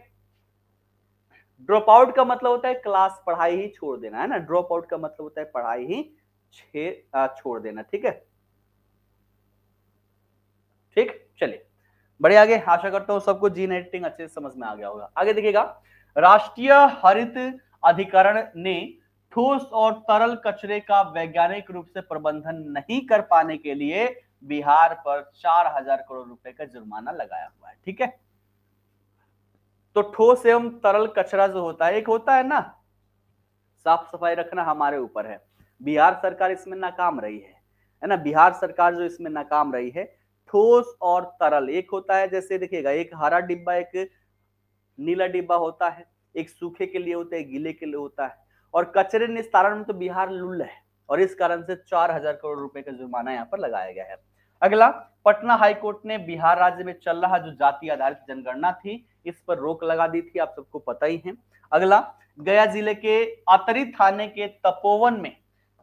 ड्रॉप आउट का मतलब होता है क्लास, पढ़ाई ही छोड़ देना, है ना। ड्रॉप आउट का मतलब होता है पढ़ाई ही छोड़ देना। ठीक है। ठीक, चलिए बढ़िया, आगे आशा करता हूं सबको जीन एडिटिंग अच्छे से समझ में आ गया होगा। आगे देखिएगा, राष्ट्रीय हरित अधिकरण ने ठोस और तरल कचरे का वैज्ञानिक रूप से प्रबंधन नहीं कर पाने के लिए बिहार पर 4,000 करोड़ रुपए का जुर्माना लगाया हुआ है। ठीक है। तो ठोस एवं तरल कचरा जो होता है, एक होता है ना साफ सफाई रखना, हमारे ऊपर है, बिहार सरकार इसमें नाकाम रही है ना। बिहार सरकार जो इसमें नाकाम रही है, ठोस और तरल एक होता है, जैसे देखिएगा एक हरा डिब्बा, एक नीला डिब्बा होता है, एक सूखे के लिए होता है, गीले के लिए होता है, और कचरे निस्तारण में तो बिहार लुल्ल है, और इस कारण से 4,000 करोड़ रुपए का जुर्माना यहाँ पर लगाया गया है। अगला, पटना हाईकोर्ट ने बिहार राज्य में चल रहा जो जाति आधारित जनगणना थी इस पर रोक लगा दी थी, आप सबको पता ही है। अगला, गया जिले के अतरी थाने के तपोवन में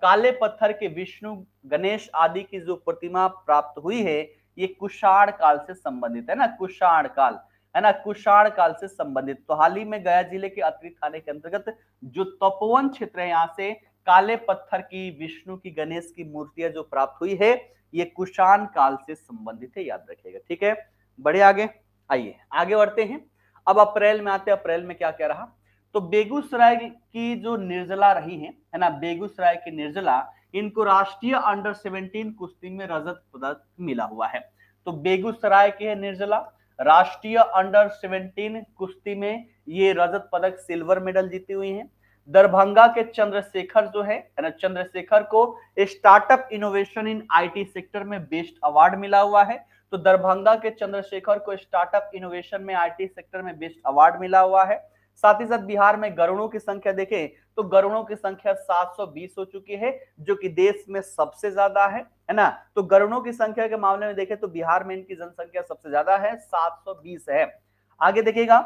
काले पत्थर के विष्णु, गणेश आदि की जो प्रतिमा प्राप्त हुई है, ये कुषाण काल से संबंधित है ना, कुषाण काल, है ना, कुषाण काल से संबंधित। तो हाल ही में गया जिले के अतरी थाने के अंतर्गत जो तपोवन क्षेत्र है, यहाँ से काले पत्थर की विष्णु की, गणेश की मूर्तियां जो प्राप्त हुई है, ये कुषाण काल से संबंधित है, याद रखिएगा। ठीक है, बढ़े आगे, आइए आगे बढ़ते हैं। अब अप्रैल में आते हैं, अप्रैल में क्या क्या रहा, तो बेगूसराय की जो निर्जला रही है ना, बेगूसराय की निर्जला, इनको राष्ट्रीय अंडर 17 कुश्ती में रजत पदक मिला हुआ है। तो बेगूसराय के है निर्जला, राष्ट्रीय अंडर 17 कुश्ती में ये रजत पदक, सिल्वर मेडल जीती हुई हैं। दरभंगा के चंद्रशेखर जो है ना, चंद्रशेखर को startup innovation in IT sector में बेस्ट अवार्ड मिला हुआ है। तो दरभंगा के चंद्रशेखर को स्टार्टअप इनोवेशन में आईटी सेक्टर में बेस्ट अवार्ड मिला हुआ है। साथ ही साथ बिहार में गरुड़ों की संख्या देखें तो गरुड़ों की संख्या 720 हो चुकी है, जो कि देश में सबसे ज्यादा है ना। तो गरुड़ों की संख्या के मामले में देखें तो बिहार में इनकी जनसंख्या सबसे ज्यादा है, 720 है। आगे देखिएगा,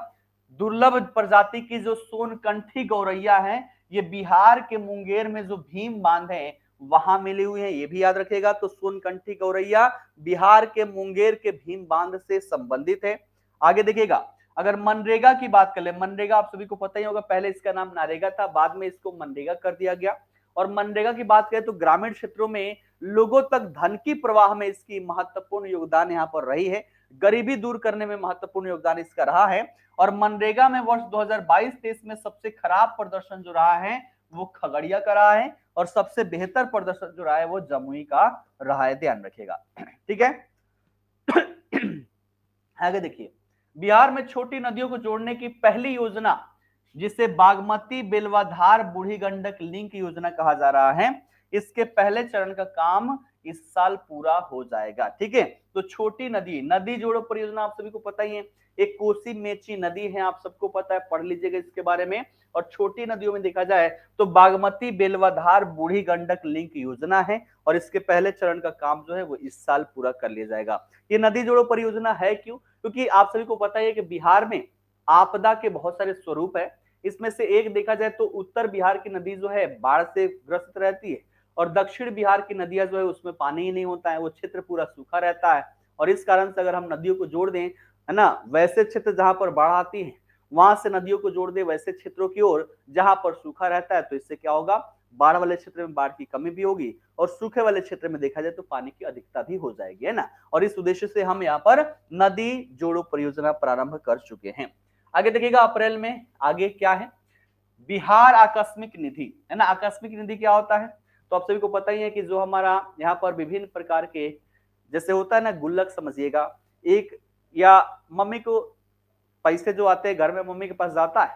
दुर्लभ प्रजाति की जो सोनकंठी गौरैया है, ये बिहार के मुंगेर में जो भीम बांध है वहां मिली हुई है, ये भी याद रखेगा। तो सोनकंठी गौरैया बिहार के मुंगेर के भीम बांध से संबंधित है। आगे देखिएगा, अगर मनरेगा की बात कर ले, मनरेगा आप सभी को पता ही होगा, पहले इसका नाम नरेगा था, बाद में इसको मनरेगा कर दिया गया। और मनरेगा की बात करें तो ग्रामीण क्षेत्रों में लोगों तक धन की प्रवाह में इसकी महत्वपूर्ण योगदान यहाँ पर रही है, गरीबी दूर करने में महत्वपूर्ण योगदान इसका रहा है। और मनरेगा में वर्ष 2022-23 में सबसे खराब प्रदर्शन जो रहा है वो खगड़िया का रहा है, और सबसे बेहतर प्रदर्शन जो रहा है वो जमुई का रहा है, ध्यान रखिएगा। ठीक है। आगे देखिए, बिहार में छोटी नदियों को जोड़ने की पहली योजना, जिसे बागमती बेलवाधार बूढ़ी गंडक लिंक योजना कहा जा रहा है, इसके पहले चरण का काम इस साल पूरा हो जाएगा। ठीक है, तो छोटी नदी, नदी जोड़ो परियोजना आप सभी को पता ही है, एक कोसी मेची नदी है, आप सबको पता है, पढ़ लीजिएगा इसके बारे में। और छोटी नदियों में देखा जाए तो बागमती, बेलवाधार, बूढ़ी गंडक लिंक योजना है, और इसके पहले चरण का काम जो है वो इस साल पूरा कर लिया जाएगा। ये नदी जोड़ो परियोजना है क्यों? क्योंकि आप सभी को पता है कि बिहार में आपदा के बहुत सारे स्वरूप है। इसमें से एक देखा जाए तो उत्तर बिहार की नदी जो है बाढ़ से ग्रस्त रहती है, और दक्षिण बिहार की नदियां जो है उसमें पानी ही नहीं होता है, वो क्षेत्र पूरा सूखा रहता है। और इस कारण से अगर हम नदियों को जोड़ दें, है ना, वैसे क्षेत्र जहां पर बाढ़ आती है वहां से नदियों को जोड़ दे वैसे क्षेत्रों की ओर जहां पर सूखा रहता है, तो इससे क्या होगा, बाढ़ वाले क्षेत्र में बाढ़ की कमी भी होगी, और सूखे वाले क्षेत्र में देखा जाए तो पानी की अधिकता भी हो जाएगी, है ना। और इस उद्देश्य से हम यहाँ पर नदी जोड़ो परियोजना प्रारंभ कर चुके हैं। आगे देखिएगा अप्रैल में आगे क्या है, बिहार आकस्मिक निधि, है ना। आकस्मिक निधि क्या होता है, तो आप सभी को पता ही है कि जो हमारा यहाँ पर विभिन्न प्रकार के, जैसे होता है ना गुल्लक समझिएगा, एक या मम्मी को पैसे जो आते हैं घर में मम्मी के पास जाता है,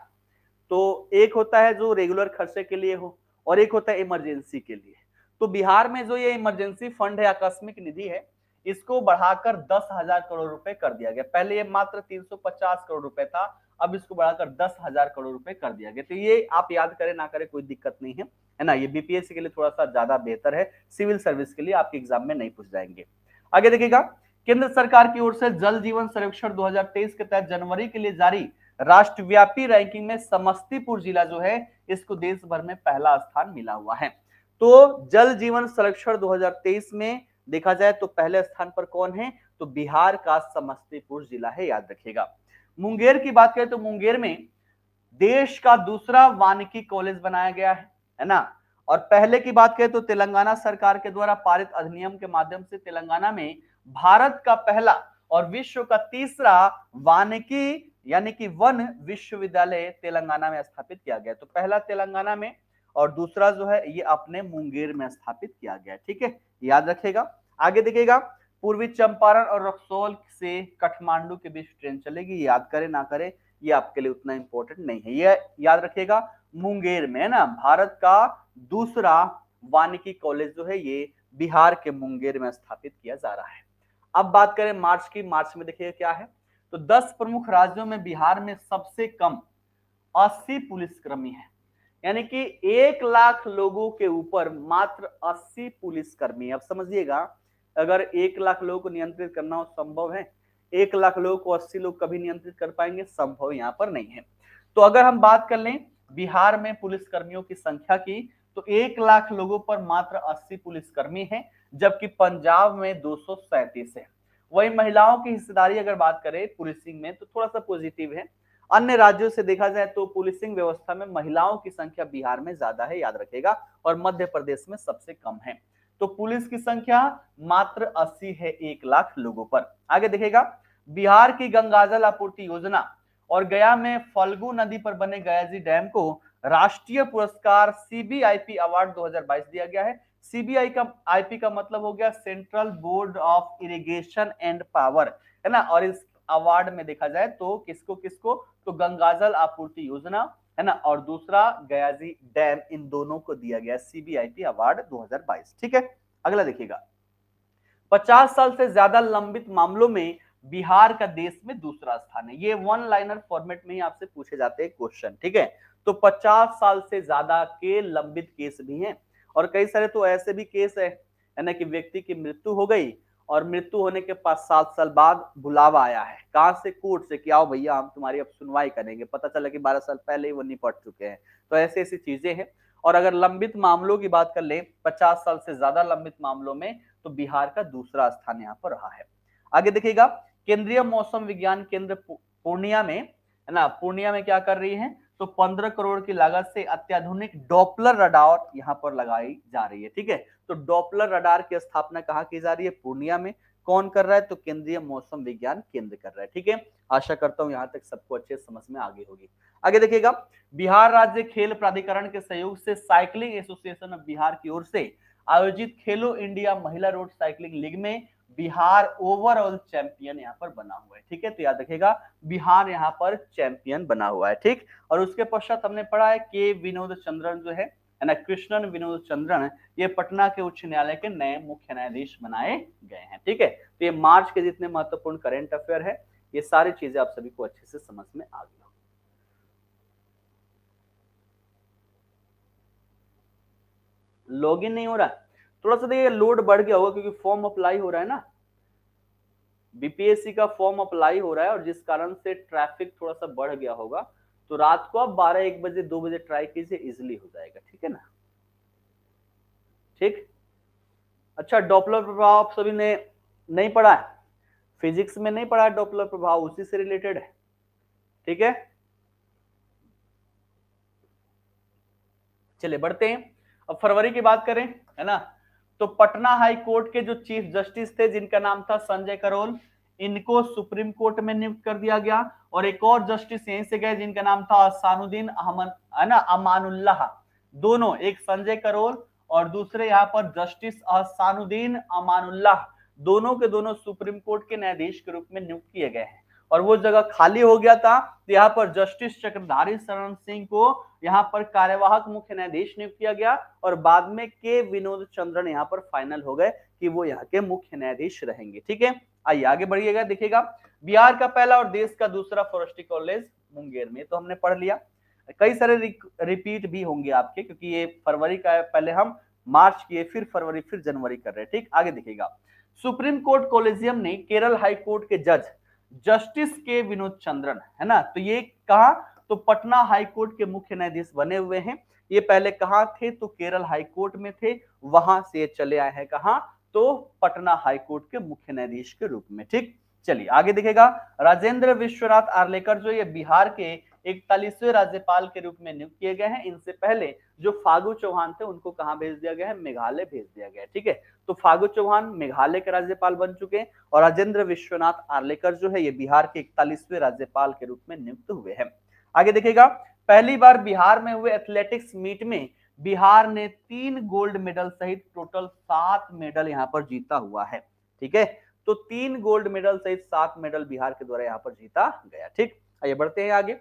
तो एक होता है जो रेगुलर खर्चे के लिए हो, और एक होता है इमरजेंसी के लिए। तो बिहार में जो ये इमरजेंसी फंड है, आकस्मिक निधि है, इसको बढ़ाकर 10,000 करोड़ रुपए कर दिया गया। पहले ये मात्र 350 करोड़ रुपए था, अब इसको बढ़ाकर 10,000 करोड़ रुपए कर दिया गया। तो ये आप याद करें ना करें कोई दिक्कत नहीं है ना। ये बीपीएससी के लिए थोड़ा सा ज्यादा बेहतर है, सिविल सर्विस के लिए आपके एग्जाम में नहीं पूछ जाएंगे। आगे देखिएगा, केंद्र सरकार की ओर से जल जीवन सर्वेक्षण 2023 के तहत जनवरी के लिए जारी राष्ट्रव्यापी रैंकिंग में समस्तीपुर जिला जो है इसको देश भर में पहला स्थान मिला हुआ है। तो जल जीवन सर्वेक्षण 2023 में देखा जाए तो पहले स्थान पर कौन है, तो बिहार का समस्तीपुर जिला है, याद रखिएगा। मुंगेर की बात करें तो मुंगेर में देश का दूसरा वानिकी कॉलेज बनाया गया है ना। और पहले की बात करें तो तेलंगाना सरकार के द्वारा पारित अधिनियम के माध्यम से तेलंगाना में भारत का पहला और विश्व का तीसरा वानिकी यानी कि वन विश्वविद्यालय तेलंगाना में स्थापित किया गया। तो पहला तेलंगाना में और दूसरा जो है ये अपने मुंगेर में स्थापित किया गया। ठीक है, याद रखिएगा। आगे देखिएगा, पूर्वी चंपारण और रक्सौल से काठमांडू के बीच ट्रेन चलेगी, याद करें ना करें ये आपके लिए उतना इंपॉर्टेंट नहीं है, ये याद रखिएगा। मुंगेर में, है ना, भारत का दूसरा वानिकी कॉलेज जो है ये बिहार के मुंगेर में स्थापित किया जा रहा है। अब बात करें मार्च की, मार्च में देखिए क्या है, तो 10 प्रमुख राज्यों में बिहार में सबसे कम 80 पुलिसकर्मी है, यानी कि 1 लाख लोगों के ऊपर मात्र 80 पुलिसकर्मी। अब समझिएगा, अगर 1 लाख लोगों को नियंत्रित करना हो संभव है, 1 लाख लोगों को 80 लोग कभी नियंत्रित कर पाएंगे, संभव यहाँ पर नहीं है। तो अगर हम बात कर लें बिहार में पुलिसकर्मियों की संख्या की, तो 1 लाख लोगों पर मात्र 80 पुलिसकर्मी हैं, जबकि पंजाब में 237 है। वही महिलाओं की हिस्सेदारी अगर बात करें पुलिसिंग में तो थोड़ा सा पॉजिटिव है। अन्य राज्यों से देखा जाए तो पुलिसिंग व्यवस्था में महिलाओं की संख्या बिहार में ज्यादा है, याद रखेगा, और मध्य प्रदेश में सबसे कम है। तो पुलिस की संख्या मात्र 80 है 1 लाख लोगों पर। आगे देखेगा, बिहार की गंगाजल आपूर्ति योजना और गया में फल्गु नदी पर बने गयाजी डैम को राष्ट्रीय पुरस्कार सीबीआईपी अवार्ड 2022 दिया गया है। सीबीआईपी का मतलब हो गया central board of irrigation and power, है ना। और इस अवार्ड में देखा जाए तो किसको किसको, तो गंगाजल आपूर्ति योजना, है ना, और दूसरा गयाजी डैम, इन दोनों को दिया गया सीबीआईपी अवार्ड 2022। ठीक है, अगला देखिएगा, 50 साल से ज्यादा लंबित मामलों में बिहार का देश में दूसरा स्थान है। ये वन लाइनर फॉर्मेट में ही आपसे पूछे जाते हैं क्वेश्चन। ठीक है, तो 50 साल से ज्यादा के लंबित केस भी हैं, और कई सारे तो ऐसे भी केस है ना कि व्यक्ति की मृत्यु हो गई और मृत्यु होने के 7 साल बाद बुलावा आया है, कहां से, कोर्ट से, कि आओ भैया हम तुम्हारी अब सुनवाई करेंगे, पता चला कि 12 साल पहले ही वो निपट चुके हैं। तो ऐसी ऐसी चीजें हैं। और अगर लंबित मामलों की बात कर ले, 50 साल से ज्यादा लंबित मामलों में, तो बिहार का दूसरा स्थान यहाँ पर रहा है। आगे देखिएगा, केंद्रीय मौसम विज्ञान केंद्र पूर्णिया में, है ना, पूर्णिया में क्या कर रही है, तो 15 करोड़ की लागत से अत्याधुनिक डॉपलर रडार यहाँ पर लगाई जा रही है। ठीक है, तो डॉपलर रडार की स्थापना कहाँ की जा रही है, पूर्णिया में। कौन कर रहा है, तो केंद्रीय मौसम विज्ञान केंद्र कर रहा है। ठीक है, आशा करता हूं यहां तक सबको अच्छे समझ में आगे होगी। आगे देखिएगा, बिहार राज्य खेल प्राधिकरण के सहयोग से साइकिलिंग एसोसिएशन ऑफ बिहार की ओर से आयोजित खेलो इंडिया महिला रोड साइकिलिंग लीग में बिहार ओवरऑल चैंपियन यहाँ पर बना हुआ है। ठीक है, तो याद रखेगा बिहार यहाँ पर चैंपियन बना हुआ है। ठीक, और उसके पश्चात हमने पढ़ा है के विनोद चंद्रन जो है है ना, कृष्णन विनोद चंद्रन, ये पटना के उच्च न्यायालय के नए मुख्य न्यायाधीश बनाए गए हैं। ठीक है, तो ये मार्च के जितने महत्वपूर्ण करंट अफेयर है, ये सारी चीजें आप सभी को अच्छे से समझ में आ गई। लॉगिन नहीं हो रहा है, थोड़ा सा देखिए लोड बढ़ गया होगा क्योंकि फॉर्म अप्लाई हो रहा है ना, बीपीएससी का फॉर्म अप्लाई हो रहा है और जिस कारण से ट्रैफिक थोड़ा सा बढ़ गया होगा। तो रात को आप 12-1 बजे 2 बजे ट्राई कीजिए, इजिली हो जाएगा। ठीक है ना, ठीक। अच्छा, डॉपलर प्रभाव आप सभी ने नहीं पढ़ा है, फिजिक्स में नहीं पढ़ा है डॉपलर प्रभाव, उसी से रिलेटेड है। ठीक है, चलिए बढ़ते हैं, अब फरवरी की बात करें, है ना। तो पटना हाई कोर्ट के जो चीफ जस्टिस थे जिनका नाम था संजय करोल, इनको सुप्रीम कोर्ट में नियुक्त कर दिया गया। और एक और जस्टिस यहीं से गए जिनका नाम था अहसानुद्दीन अहमद, है ना, अमानुल्लाह। दोनों, एक संजय करोल और दूसरे यहाँ पर जस्टिस अहसानुद्दीन अमानुल्लाह, दोनों के दोनों सुप्रीम कोर्ट के न्यायाधीश के रूप में नियुक्त किए गए हैं। और वो जगह खाली हो गया था, तो यहाँ पर जस्टिस चक्रधारी शरण सिंह को यहाँ पर कार्यवाहक मुख्य न्यायाधीश नियुक्त किया गया और बाद में के विनोद चंद्रन यहाँ पर फाइनल हो गए कि वो यहाँ के मुख्य न्यायाधीश रहेंगे। ठीक है, आइए आगे बढ़िएगा, देखिएगा बिहार का पहला और देश का दूसरा फॉरेस्ट्री कॉलेज मुंगेर में, तो हमने पढ़ लिया। कई सारे रिपीट भी होंगे आपके, क्योंकि ये फरवरी का है, पहले हम मार्च किए, फिर फरवरी, फिर जनवरी कर रहे हैं। ठीक, आगे देखिएगा, सुप्रीम कोर्ट कॉलेजियम ने केरल हाई कोर्ट के जज जस्टिस के विनोद चंद्रन, है ना, तो ये कहा, तो पटना हाई कोर्ट के मुख्य न्यायाधीश बने हुए हैं। ये पहले कहां थे, तो केरल हाई कोर्ट में थे, वहां से चले आए हैं कहां, तो पटना हाई कोर्ट के मुख्य न्यायाधीश के रूप में। ठीक, चलिए आगे दिखेगा, राजेंद्र विश्वनाथ आर्लेकर जो ये बिहार के 41वें राज्यपाल के रूप में नियुक्त किए गए हैं। इनसे पहले जो फागू चौहान थे उनको कहां भेज दिया गया है, मेघालय भेज दिया गया है। ठीक है, तो फागू चौहान मेघालय के राज्यपाल बन चुके हैं और राजेंद्र विश्वनाथ आर्लेकर जो है ये बिहार के 41वें राज्यपाल के रूप में नियुक्त हुए हैं। आगे देखिएगा, पहली बार बिहार में हुए एथलेटिक्स मीट में बिहार ने 3 गोल्ड मेडल सहित टोटल 7 मेडल यहां पर जीता हुआ है। ठीक है, तो 3 गोल्ड मेडल सहित 7 मेडल बिहार के द्वारा यहां पर जीता गया। ठीक, आइए बढ़ते हैं आगे,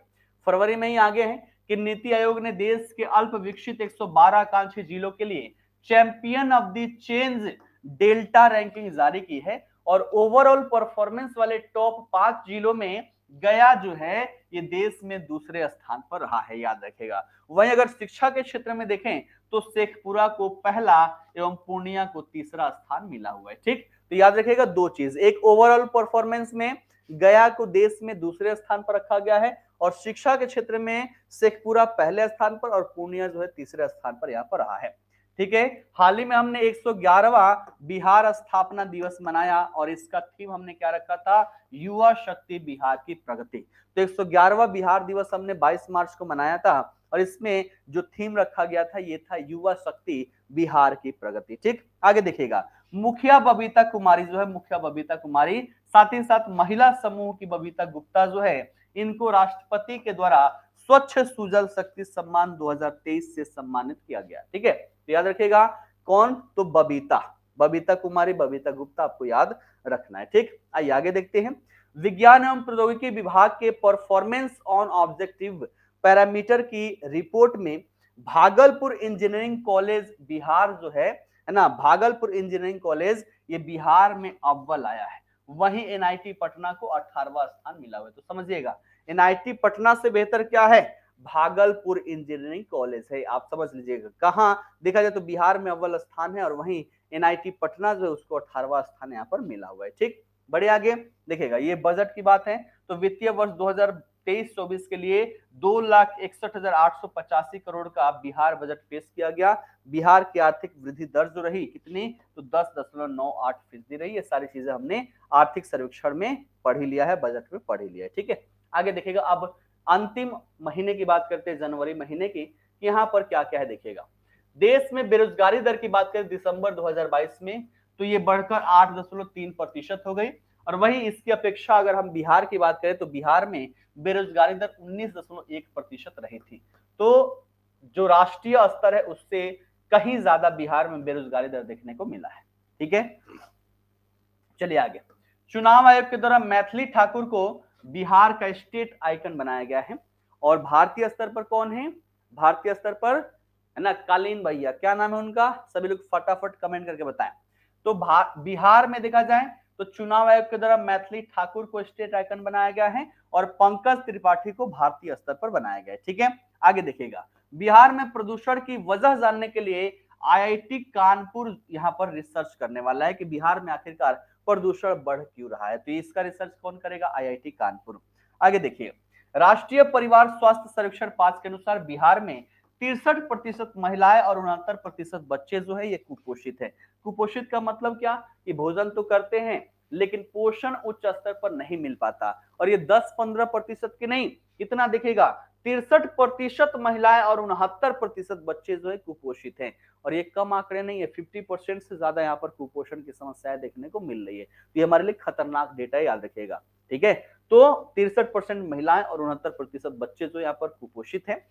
फरवरी में ही आगे है कि नीति आयोग ने देश के अल्प विकसित 112 आकांक्षी जिलों के लिए champion of the change delta ranking जारी की है और ओवरऑल परफॉर्मेंस वाले टॉप 5 जिलों में गया जो है ये देश में दूसरे स्थान पर रहा है, याद रखेगा। वहीं अगर शिक्षा के क्षेत्र में देखें तो शेखपुरा को पहला एवं पूर्णिया को तीसरा स्थान मिला हुआ है। ठीक, तो याद रखिएगा दो चीज, एक ओवरऑल परफॉर्मेंस में गया को देश में दूसरे स्थान पर रखा गया है और शिक्षा के क्षेत्र में शेखपुरा पहले स्थान पर और पूर्णिया जो है तीसरे स्थान पर यहाँ पर रहा है। ठीक है, हाल ही में हमने 111वां बिहार स्थापना दिवस मनाया और इसका थीम हमने क्या रखा था, युवा शक्ति बिहार की प्रगति। तो 111वां बिहार दिवस हमने 22 मार्च को मनाया था और इसमें जो थीम रखा गया था ये था युवा शक्ति बिहार की प्रगति। ठीक, आगे देखिएगा, मुखिया बबीता कुमारी जो है, मुखिया बबीता कुमारी, साथ ही साथ महिला समूह की बबीता गुप्ता जो है, इनको राष्ट्रपति के द्वारा स्वच्छ सुजल शक्ति सम्मान 2023 से सम्मानित किया गया। ठीक है, तो याद रखिएगा कौन, तो बबीता, बबीता कुमारी, बबीता गुप्ता आपको याद रखना है। ठीक, आइए आगे देखते हैं, विज्ञान एवं प्रौद्योगिकी विभाग के परफॉर्मेंस ऑन ऑब्जेक्टिव पैरामीटर की रिपोर्ट में भागलपुर इंजीनियरिंग कॉलेज बिहार जो है ना, भागलपुर इंजीनियरिंग कॉलेज ये बिहार में अव्वल आया है। वहीं एनआईटी पटना को 18वां स्थान मिला हुआ है। तो समझिएगा एनआईटी पटना से बेहतर क्या है, भागलपुर इंजीनियरिंग कॉलेज है। आप समझ लीजिएगा, कहां देखा जाए तो बिहार में अव्वल स्थान है और वहीं एनआईटी पटना जो है उसको 18वां स्थान यहाँ पर मिला हुआ है। ठीक, बड़े आगे देखिएगा, ये बजट की बात है तो वित्तीय वर्ष 2023-24 के लिए 2,61,885 करोड़ का बिहार बजट पेश किया गया। बिहार की आर्थिक वृद्धि दर जो रही कितनी, तो 10.98% रही। ये सारी चीजें हमने आर्थिक सर्वेक्षण में पढ़ ही लिया है, बजट में पढ़ ही लिया है। ठीक है, आगे देखिएगा, अब अंतिम महीने की बात करते हैं, जनवरी महीने की, यहाँ पर क्या क्या है देखिएगा। देश में बेरोजगारी दर की बात करें दिसंबर 2022 में तो ये बढ़कर 8.3% हो गई और वही इसकी अपेक्षा अगर हम बिहार की बात करें तो बिहार में बेरोजगारी दर 19.1% रही थी। तो जो राष्ट्रीय स्तर है उससे कहीं ज्यादा बिहार में बेरोजगारी दर देखने को मिला है। ठीक है, चलिए आगे, चुनाव आयोग के द्वारा मैथिली ठाकुर को बिहार का स्टेट आइकन बनाया गया है और भारतीय स्तर पर कौन है, भारतीय स्तर पर है ना, कालीन भैया, क्या नाम है उनका, सभी लोग फटाफट कमेंट करके बताएं। तो बिहार में देखा जाए तो चुनाव आयोग के द्वारा मैथिली ठाकुर को स्टेट आइकन बनाया गया है और पंकज त्रिपाठी को भारतीय स्तर पर बनाया गया है। ठीक है, आगे देखिएगा, बिहार में प्रदूषण की वजह जानने के लिए आईआईटी कानपुर यहाँ पर रिसर्च करने वाला है कि बिहार में आखिरकार प्रदूषण बढ़ क्यों रहा है। तो इसका रिसर्च कौन करेगा, आईआईटी कानपुर। आगे देखिए, राष्ट्रीय परिवार स्वास्थ्य सर्वेक्षण 5 के अनुसार बिहार में 63% महिलाएं और 69% बच्चे जो है ये कुपोषित है। कुपोषित का मतलब क्या, कि भोजन तो करते हैं लेकिन पोषण उच्च स्तर पर नहीं मिल पाता। और ये 10-15% की नहीं, कितना दिखेगा, 63% महिलाएं और 69% बच्चे जो है कुपोषित हैं। और ये कम आंकड़े नहीं है, 50% से ज्यादा यहाँ पर कुपोषण की समस्याएं देखने को मिल रही है। तो ये हमारे लिए खतरनाक डेटा, याद रखिएगा। ठीक है, तो 63% महिलाएं और 69% बच्चे जो यहाँ पर कुपोषित हैं।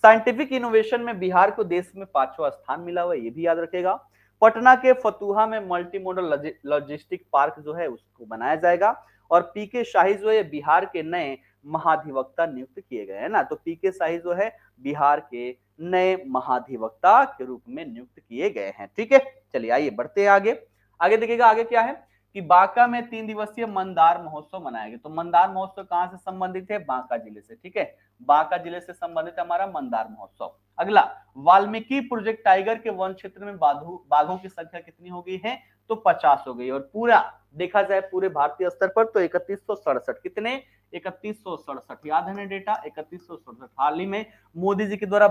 साइंटिफिक इनोवेशन में बिहार को देश में 5वां स्थान मिला हुआ है, ये भी याद रखेगा। पटना के फतुहा में मल्टी मॉडल लॉजिस्टिक पार्क जो है उसको बनाया जाएगा। और पीके शाही जो है बिहार के नए महाधिवक्ता नियुक्त किए गए हैं ना। तो पीके शाही जो है बिहार के नए महाधिवक्ता के रूप में नियुक्त किए गए हैं। ठीक है, चलिए आइए बढ़ते हैं आगे। आगे देखिएगा, आगे क्या है कि बांका में 3 दिवसीय मंदार महोत्सव मनाया गया। तो मंदार महोत्सव कहां से संबंधित है, बांका जिले से। ठीक है, बांका जिले से संबंधित है हमारा मंदार महोत्सव। अगला, वाल्मीकि प्रोजेक्ट टाइगर के वन क्षेत्र में बाघों की संख्या कितनी हो गई है, तो 50 हो गई। और पूरा देखा जाए पूरे भारतीय स्तर पर तो 3167, कितने, 3167, याद है ना डेटा, 3167। हाल ही में मोदी जी के द्वारा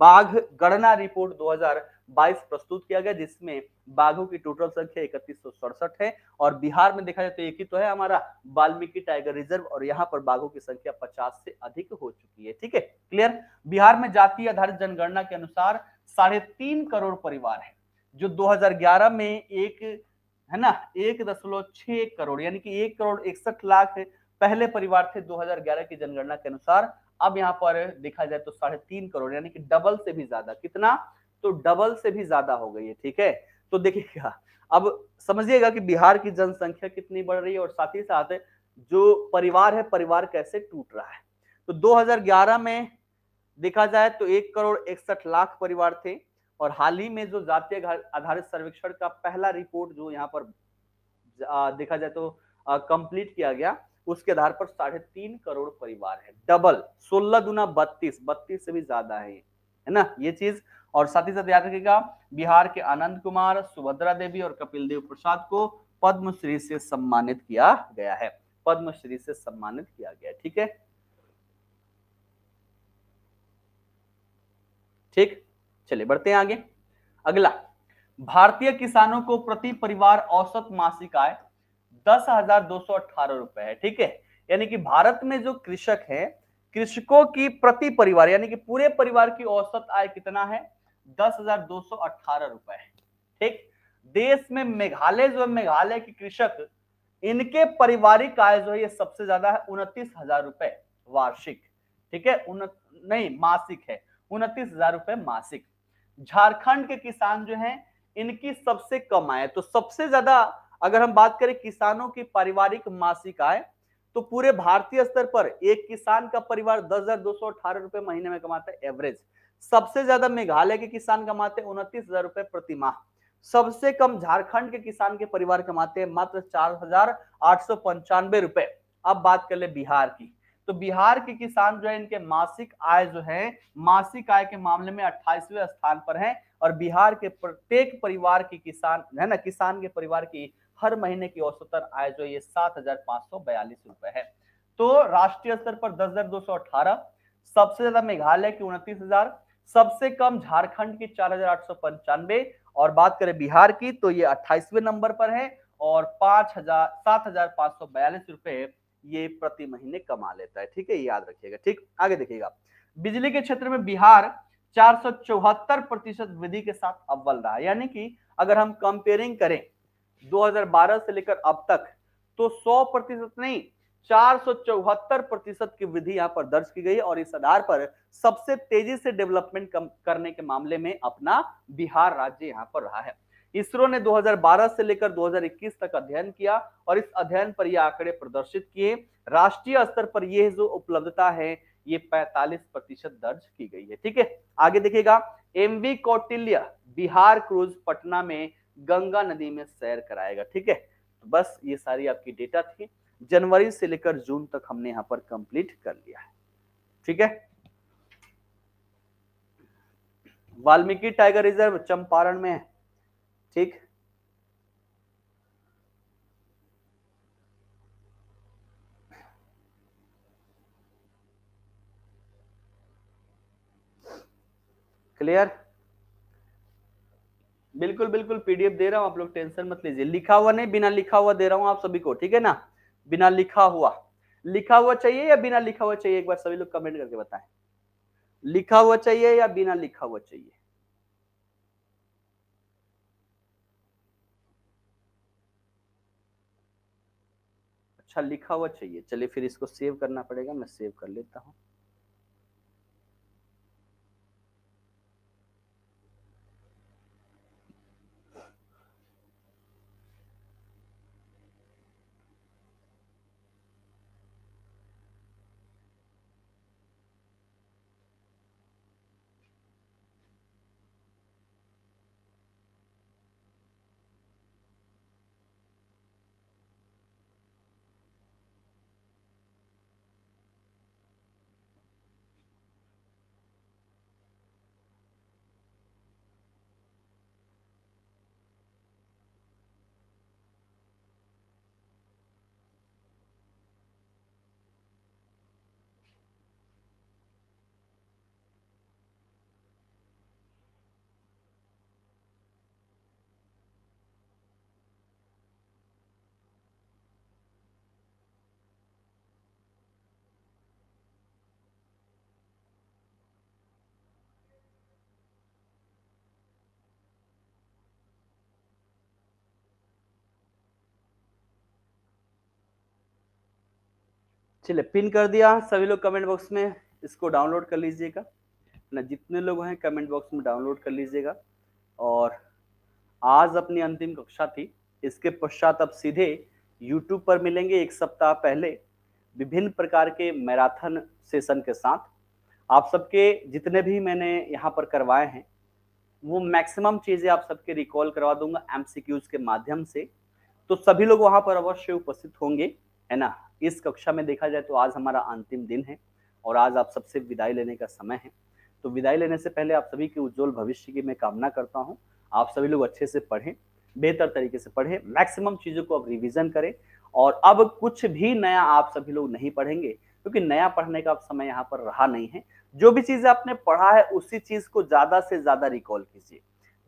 बाघ गणना रिपोर्ट 2022 प्रस्तुत किया गया, जिसमें बाघों की टोटल संख्या 3167 है। और बिहार में देखा जाए तो एक ही तो है हमारा वाल्मीकि टाइगर रिजर्व, और यहाँ पर बाघों की संख्या 50 से अधिक हो चुकी है। ठीक है, क्लियर। बिहार में जाति आधारित जनगणना के अनुसार 3.5 करोड़ परिवार है, जो 2011 में एक है ना 1.6 करोड़ यानी कि 1,61,00,000 पहले परिवार थे 2011 की जनगणना के अनुसार। अब यहाँ पर देखा जाए तो 3.5 करोड़ यानी कि डबल से भी ज्यादा, कितना, तो डबल से भी ज्यादा हो गई है। ठीक है, तो देखिएगा, अब समझिएगा कि बिहार की जनसंख्या कितनी बढ़ रही है और साथ ही साथ जो परिवार है, परिवार कैसे टूट रहा है। तो 2011 में देखा जाए तो 1,61,00,000 परिवार थे, और हाल ही में जो जातीय आधारित सर्वेक्षण का पहला रिपोर्ट जो यहाँ पर देखा जाए तो कंप्लीट किया गया, उसके आधार पर 3.5 करोड़ परिवार है। डबल, 16 दूना 32 से भी ज्यादा है ना ये चीज। और साथ ही साथ याद रखिएगा, बिहार के आनंद कुमार, सुभद्रा देवी और कपिल देव प्रसाद को पद्मश्री से सम्मानित किया गया है, पद्मश्री से सम्मानित किया गया। ठीक है, ठीक, चलिए बढ़ते हैं आगे। अगला, भारतीय किसानों को प्रति परिवार औसत मासिक आय 10,218 रुपए है। ठीक है, यानी कि भारत में जो कृषक है, कृषकों की प्रति परिवार यानी कि पूरे परिवार की औसत आय कितना है, 10,218 रुपए है। ठीक, देश में मेघालय जो है, मेघालय के कृषक, इनके पारिवारिक आय जो है ये सबसे ज्यादा है, 29,000 रुपए वार्षिक। ठीक है, नहीं मासिक है, 29,000 रुपए मासिक। झारखंड के किसान जो हैं इनकी सबसे कम आय, तो सबसे ज्यादा अगर हम बात करें किसानों की पारिवारिक मासिक आय, तो पूरे भारतीय स्तर पर एक किसान का परिवार 10,218 रुपए महीने में कमाता है एवरेज। सबसे ज्यादा मेघालय के किसान कमाते हैं 29,000 रुपए प्रति माह। सबसे कम झारखंड के किसान के परिवार कमाते हैं मात्र 4,895 रुपए। अब बात कर ले बिहार की, तो बिहार के किसान जो है इनके मासिक आय जो है, मासिक आय के मामले में 28वें स्थान पर है। और बिहार के प्रत्येक परिवार की किसान है ना, किसान के परिवार की हर महीने की औसतन आय जो ये 7,542 रुपए है। तो राष्ट्रीय स्तर पर 10,218, सबसे ज्यादा मेघालय की 29,000, सबसे कम झारखंड की 4,895, और बात करें बिहार की तो ये 28वें नंबर पर है और 7,542 रुपए ये प्रति महीने कमा लेता है। ठीक है, याद रखिएगा। ठीक, आगे देखिएगा, बिजली के क्षेत्र में बिहार 474% वृद्धि के साथ अव्वल रहा, यानी कि अगर हम कंपेयरिंग करें 2012 से लेकर अब तक, तो 100% नहीं 474% की वृद्धि यहां पर दर्ज की गई। और इस आधार पर सबसे तेजी से डेवलपमेंट करने के मामले में अपना बिहार राज्य यहां पर रहा है। इसरो ने 2012 से लेकर 2021 तक अध्ययन किया और इस अध्ययन पर ये आंकड़े प्रदर्शित किए। राष्ट्रीय स्तर पर यह जो उपलब्धता है ये 45% दर्ज की गई है। ठीक है, आगे देखिएगा, एमवी कौटिल्य बिहार क्रूज पटना में गंगा नदी में सैर कराएगा। ठीक है, तो बस ये सारी आपकी डेटा थी, जनवरी से लेकर जून तक हमने यहां पर कंप्लीट कर लिया है। ठीक है, वाल्मीकि टाइगर रिजर्व चंपारण में है। ठीक, क्लियर, बिल्कुल बिल्कुल पीडीएफ दे रहा हूं, आप लोग टेंशन मत लीजिए। लिखा हुआ नहीं, बिना लिखा हुआ दे रहा हूं आप सभी को। ठीक है ना, बिना लिखा हुआ। लिखा हुआ चाहिए या बिना लिखा हुआ चाहिए, एक बार सभी लोग कमेंट करके बताएं। लिखा हुआ चाहिए या बिना लिखा हुआ चाहिए? अच्छा, लिखा हुआ चाहिए। चलिए फिर इसको सेव करना पड़ेगा, मैं सेव कर लेता हूं। चलिए पिन कर दिया, सभी लोग कमेंट बॉक्स में इसको डाउनलोड कर लीजिएगा ना, जितने लोग हैं कमेंट बॉक्स में डाउनलोड कर लीजिएगा। और आज अपनी अंतिम कक्षा थी, इसके पश्चात अब सीधे यूट्यूब पर मिलेंगे एक सप्ताह पहले विभिन्न प्रकार के मैराथन सेशन के साथ। आप सबके जितने भी मैंने यहाँ पर करवाए हैं वो मैक्सिमम चीजें आप सबके रिकॉल करवा दूंगा एमसीक्यूज के माध्यम से, तो सभी लोग वहां पर अवश्य उपस्थित होंगे, है ना। इस कक्षा में देखा जाए तो आज हमारा अंतिम दिन है और आज आप सबसे विदाई लेने का समय है। तो विदाई लेने से पहले आप सभी के उज्जवल भविष्य की मैं कामना करता हूं। आप सभी लोग अच्छे से पढ़ें, बेहतर तरीके से पढ़ें, मैक्सिमम चीजों को आप रिविजन करें। और अब कुछ भी नया आप सभी लोग नहीं पढ़ेंगे क्योंकि नया पढ़ने का समय यहाँ पर रहा नहीं है। जो भी चीजें आपने पढ़ा है उसी चीज को ज्यादा से ज्यादा रिकॉल कीजिए।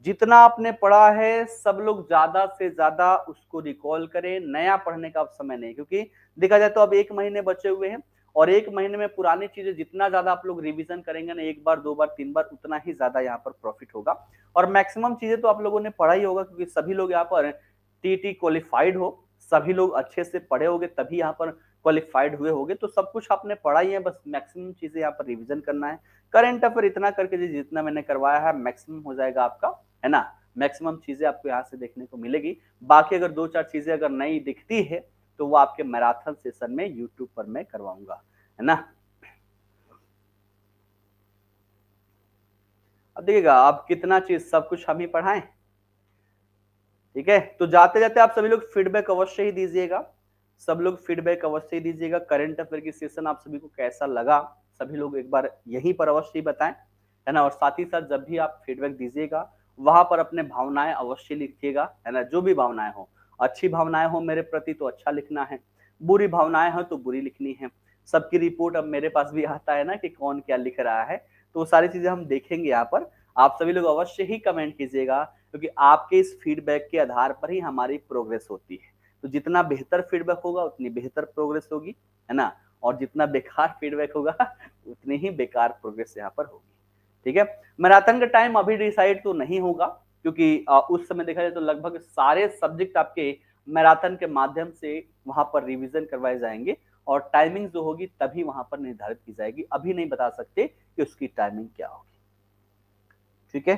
जितना आपने पढ़ा है सब लोग ज्यादा से ज्यादा उसको रिकॉल करें। नया पढ़ने का अब समय नहीं, क्योंकि देखा जाए तो अब 1 महीने बचे हुए हैं और 1 महीने में पुरानी चीजें जितना ज्यादा आप लोग रिवीजन करेंगे ना, एक बार, दो बार, तीन बार, उतना ही ज्यादा यहाँ पर प्रॉफिट होगा। और मैक्सिमम चीजें तो आप लोगों ने पढ़ा ही होगा क्योंकि सभी लोग यहाँ पर टीटी क्वालिफाइड हो, सभी लोग अच्छे से पढ़े होंगे तभी यहाँ पर क्वालिफाइड हुए होंगे। तो सब कुछ आपने पढ़ा ही है, बस मैक्सिमम चीजें यहाँ पर रिवीजन करना है। करंट अफेयर इतना करके जितना मैंने करवाया है मैक्सिमम हो जाएगा आपका, है ना। मैक्सिमम चीजें आपको यहाँ से देखने को मिलेगी। बाकी अगर दो चार चीजें अगर नई दिखती है तो वो आपके मैराथन सेशन में यूट्यूब पर मैं करवाऊंगा, है ना। अब देखिएगा आप कितना चीज सब कुछ हम ही पढ़ाएं। ठीक है, तो जाते जाते आप सभी लोग फीडबैक अवश्य ही दीजिएगा, सब लोग फीडबैक अवश्य ही दीजिएगा। करंट अफेयर की सेशन आप सभी को कैसा लगा सभी लोग एक बार यहीं पर अवश्य ही बताएं, है ना। और साथ ही साथ जब भी आप फीडबैक दीजिएगा वहां पर अपने भावनाएं अवश्य लिखिएगा, है ना। जो भी भावनाएं हो, अच्छी भावनाएं हो मेरे प्रति तो अच्छा लिखना है, बुरी भावनाएं हो तो बुरी लिखनी है। सबकी रिपोर्ट अब मेरे पास भी आता है ना कि कौन क्या लिख रहा है, तो वो सारी चीजें हम देखेंगे यहाँ पर। आप सभी लोग अवश्य ही कमेंट कीजिएगा क्योंकि आपके इस फीडबैक के आधार पर ही हमारी प्रोग्रेस होती है। तो जितना बेहतर फीडबैक होगा उतनी बेहतर प्रोग्रेस होगी, है ना। और जितना बेकार फीडबैक होगा उतनी ही बेकार प्रोग्रेस यहाँ पर होगी। ठीक है, मैराथन का टाइम अभी डिसाइड तो नहीं होगा क्योंकि उस समय देखा जाए तो लगभग सारे सब्जेक्ट आपके मैराथन के माध्यम से वहां पर रिवीजन करवाए जाएंगे और टाइमिंग जो होगी तभी वहां पर निर्धारित की जाएगी। अभी नहीं बता सकते कि उसकी टाइमिंग क्या होगी। ठीक है,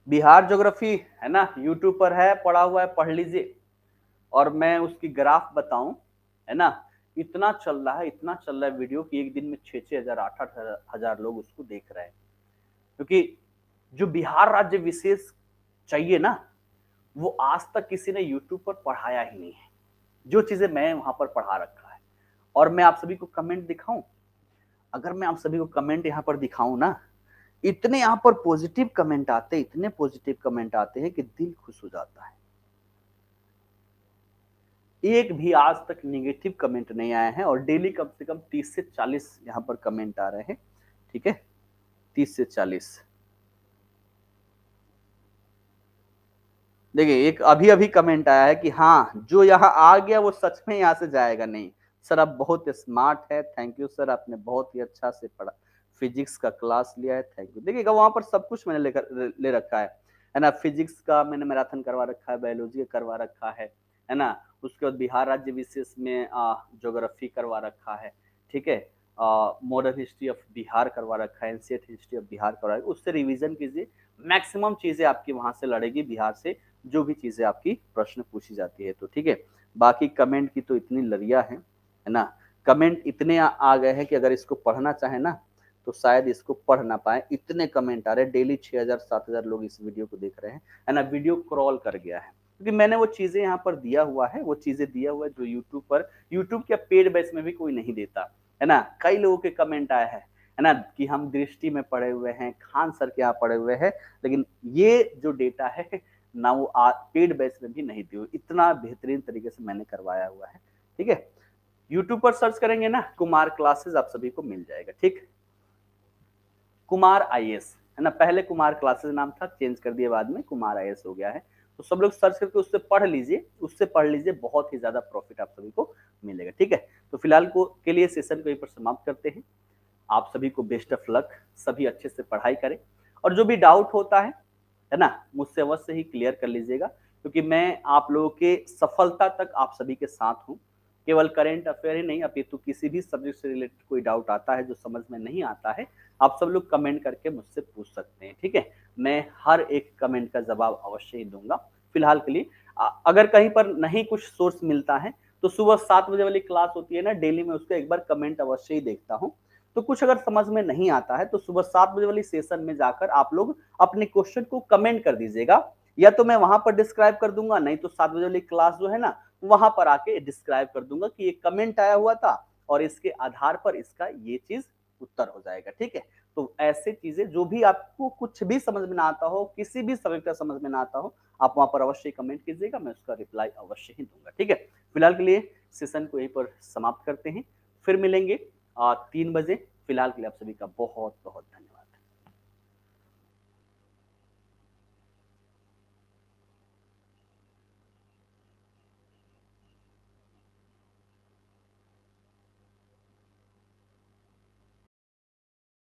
बिहार ज्योग्राफी है ना, यूट्यूब पर है, पढ़ा हुआ है, पढ़ लीजिए। और मैं उसकी ग्राफ बताऊं, है ना, इतना चल रहा है, इतना चल रहा है वीडियो कि एक दिन में 6-6 हजार 8-8 हजार लोग उसको देख रहे हैं। क्योंकि जो बिहार राज्य विशेष चाहिए ना, वो आज तक किसी ने यूट्यूब पर पढ़ाया ही नहीं है, जो चीजें मैं वहां पर पढ़ा रखा है। और मैं आप सभी को कमेंट दिखाऊं, अगर मैं आप सभी को कमेंट यहाँ पर दिखाऊं ना, इतने यहाँ पर पॉजिटिव कमेंट आते हैं, इतने पॉजिटिव कमेंट आते हैं कि दिल खुश हो जाता है। एक भी आज तक नेगेटिव कमेंट नहीं आए हैं, और डेली कम से कम 30 से 40 यहाँ पर कमेंट आ रहे हैं। ठीक है, 30 से 40। देखिए एक अभी अभी कमेंट आया है कि हाँ, जो यहाँ आ गया वो सच में यहाँ से जाएगा नहीं। सर आप बहुत स्मार्ट है, थैंक यू सर, आपने बहुत ही अच्छा से पढ़ा, फिजिक्स का क्लास लिया है, थैंक यू। देखिएगा वहां पर सब कुछ मैंने ले रखा है ना। फिजिक्स का मैंने मैराथन करवा रखा है, बायोलॉजी का करवा रखा है ना। उसके बाद बिहार राज्य विशेष में ज्योग्राफी करवा रखा है। ठीक है, मॉडर्न हिस्ट्री ऑफ बिहार करवा रखा है, एंशिएंट हिस्ट्री ऑफ बिहार करवा रखा है, उससे रिवीजन कीजिए। मैक्सिमम चीजें आपकी वहां से लड़ेगी, बिहार से जो भी चीजें आपकी प्रश्न पूछी जाती है। तो ठीक है, बाकी कमेंट की तो इतनी लरिया है ना, कमेंट इतने आ गए हैं कि अगर इसको पढ़ना चाहे ना तो शायद इसको पढ़ ना पाए, इतने कमेंट आ रहे हैं। डेली 6,000-7,000 लोग इस वीडियो को देख रहे हैं, है ना। वीडियो क्रॉल कर गया है क्योंकि मैंने वो चीजें यहाँ पर दिया हुआ है, वो चीजें दिया हुआ है जो यूट्यूब पर, यूट्यूब के पेड बेस में भी कोई नहीं देता, है ना। कई लोगों के कमेंट आए हैं, है ना, कि हम दृष्टि में पढ़े हुए हैं, खान सर के यहाँ पढ़े हुए हैं, लेकिन ये जो डेटा है ना वो पेड बेस में भी नहीं दी हुई, इतना बेहतरीन तरीके से मैंने करवाया हुआ है। ठीक है, यूट्यूब पर सर्च करेंगे ना कुमार क्लासेस, आप सभी को मिल जाएगा। ठीक, कुमार आईएएस, है ना, पहले कुमार क्लासेस नाम था, चेंज कर दिया बाद में, कुमार आईएएस हो गया है। तो सब लोग सर्च करके उससे पढ़ लीजिए, उससे पढ़ लीजिए, बहुत ही ज्यादा प्रॉफिट आप सभी को मिलेगा। ठीक है, तो फिलहाल के लिए सेशन को यहीं पर समाप्त करते हैं। आप सभी को बेस्ट ऑफ लक, सभी अच्छे से पढ़ाई करें, और जो भी डाउट होता है ना, मुझसे अवश्य ही क्लियर कर लीजिएगा, क्योंकि मैं आप लोगों के सफलता तक आप सभी के साथ हूँ। केवल करेंट अफेयर ही नहीं, अपितु किसी भी सब्जेक्ट से रिलेटेड कोई डाउट आता है जो समझ में नहीं आता है, आप सब लोग कमेंट करके मुझसे पूछ सकते हैं। ठीक है, मैं हर एक कमेंट का जवाब अवश्य ही दूंगा। फिलहाल के लिए अगर कहीं पर नहीं कुछ सोर्स मिलता है तो सुबह 7 बजे वाली क्लास होती है ना डेली में, उसको एक बार कमेंट अवश्य ही देखता हूँ। तो कुछ अगर समझ में नहीं आता है तो सुबह 7 बजे वाली सेशन में जाकर आप लोग अपने क्वेश्चन को कमेंट कर दीजिएगा, या तो मैं वहां पर डिस्क्राइब कर दूंगा, नहीं तो 7 बजे वाली क्लास जो है ना वहां पर आके डिस्क्राइब कर दूंगा कि ये कमेंट आया हुआ था और इसके आधार पर इसका ये चीज उत्तर हो जाएगा। ठीक है, तो ऐसे चीजें जो भी आपको कुछ भी समझ में ना आता हो, किसी भी सब्जेक्ट का समझ में ना आता हो, आप वहां पर अवश्य कमेंट कीजिएगा, मैं उसका रिप्लाई अवश्य ही दूंगा। ठीक है, फिलहाल के लिए सेशन को यहीं पर समाप्त करते हैं, फिर मिलेंगे 3 बजे। फिलहाल के लिए आप सभी का बहुत बहुत धन्यवाद।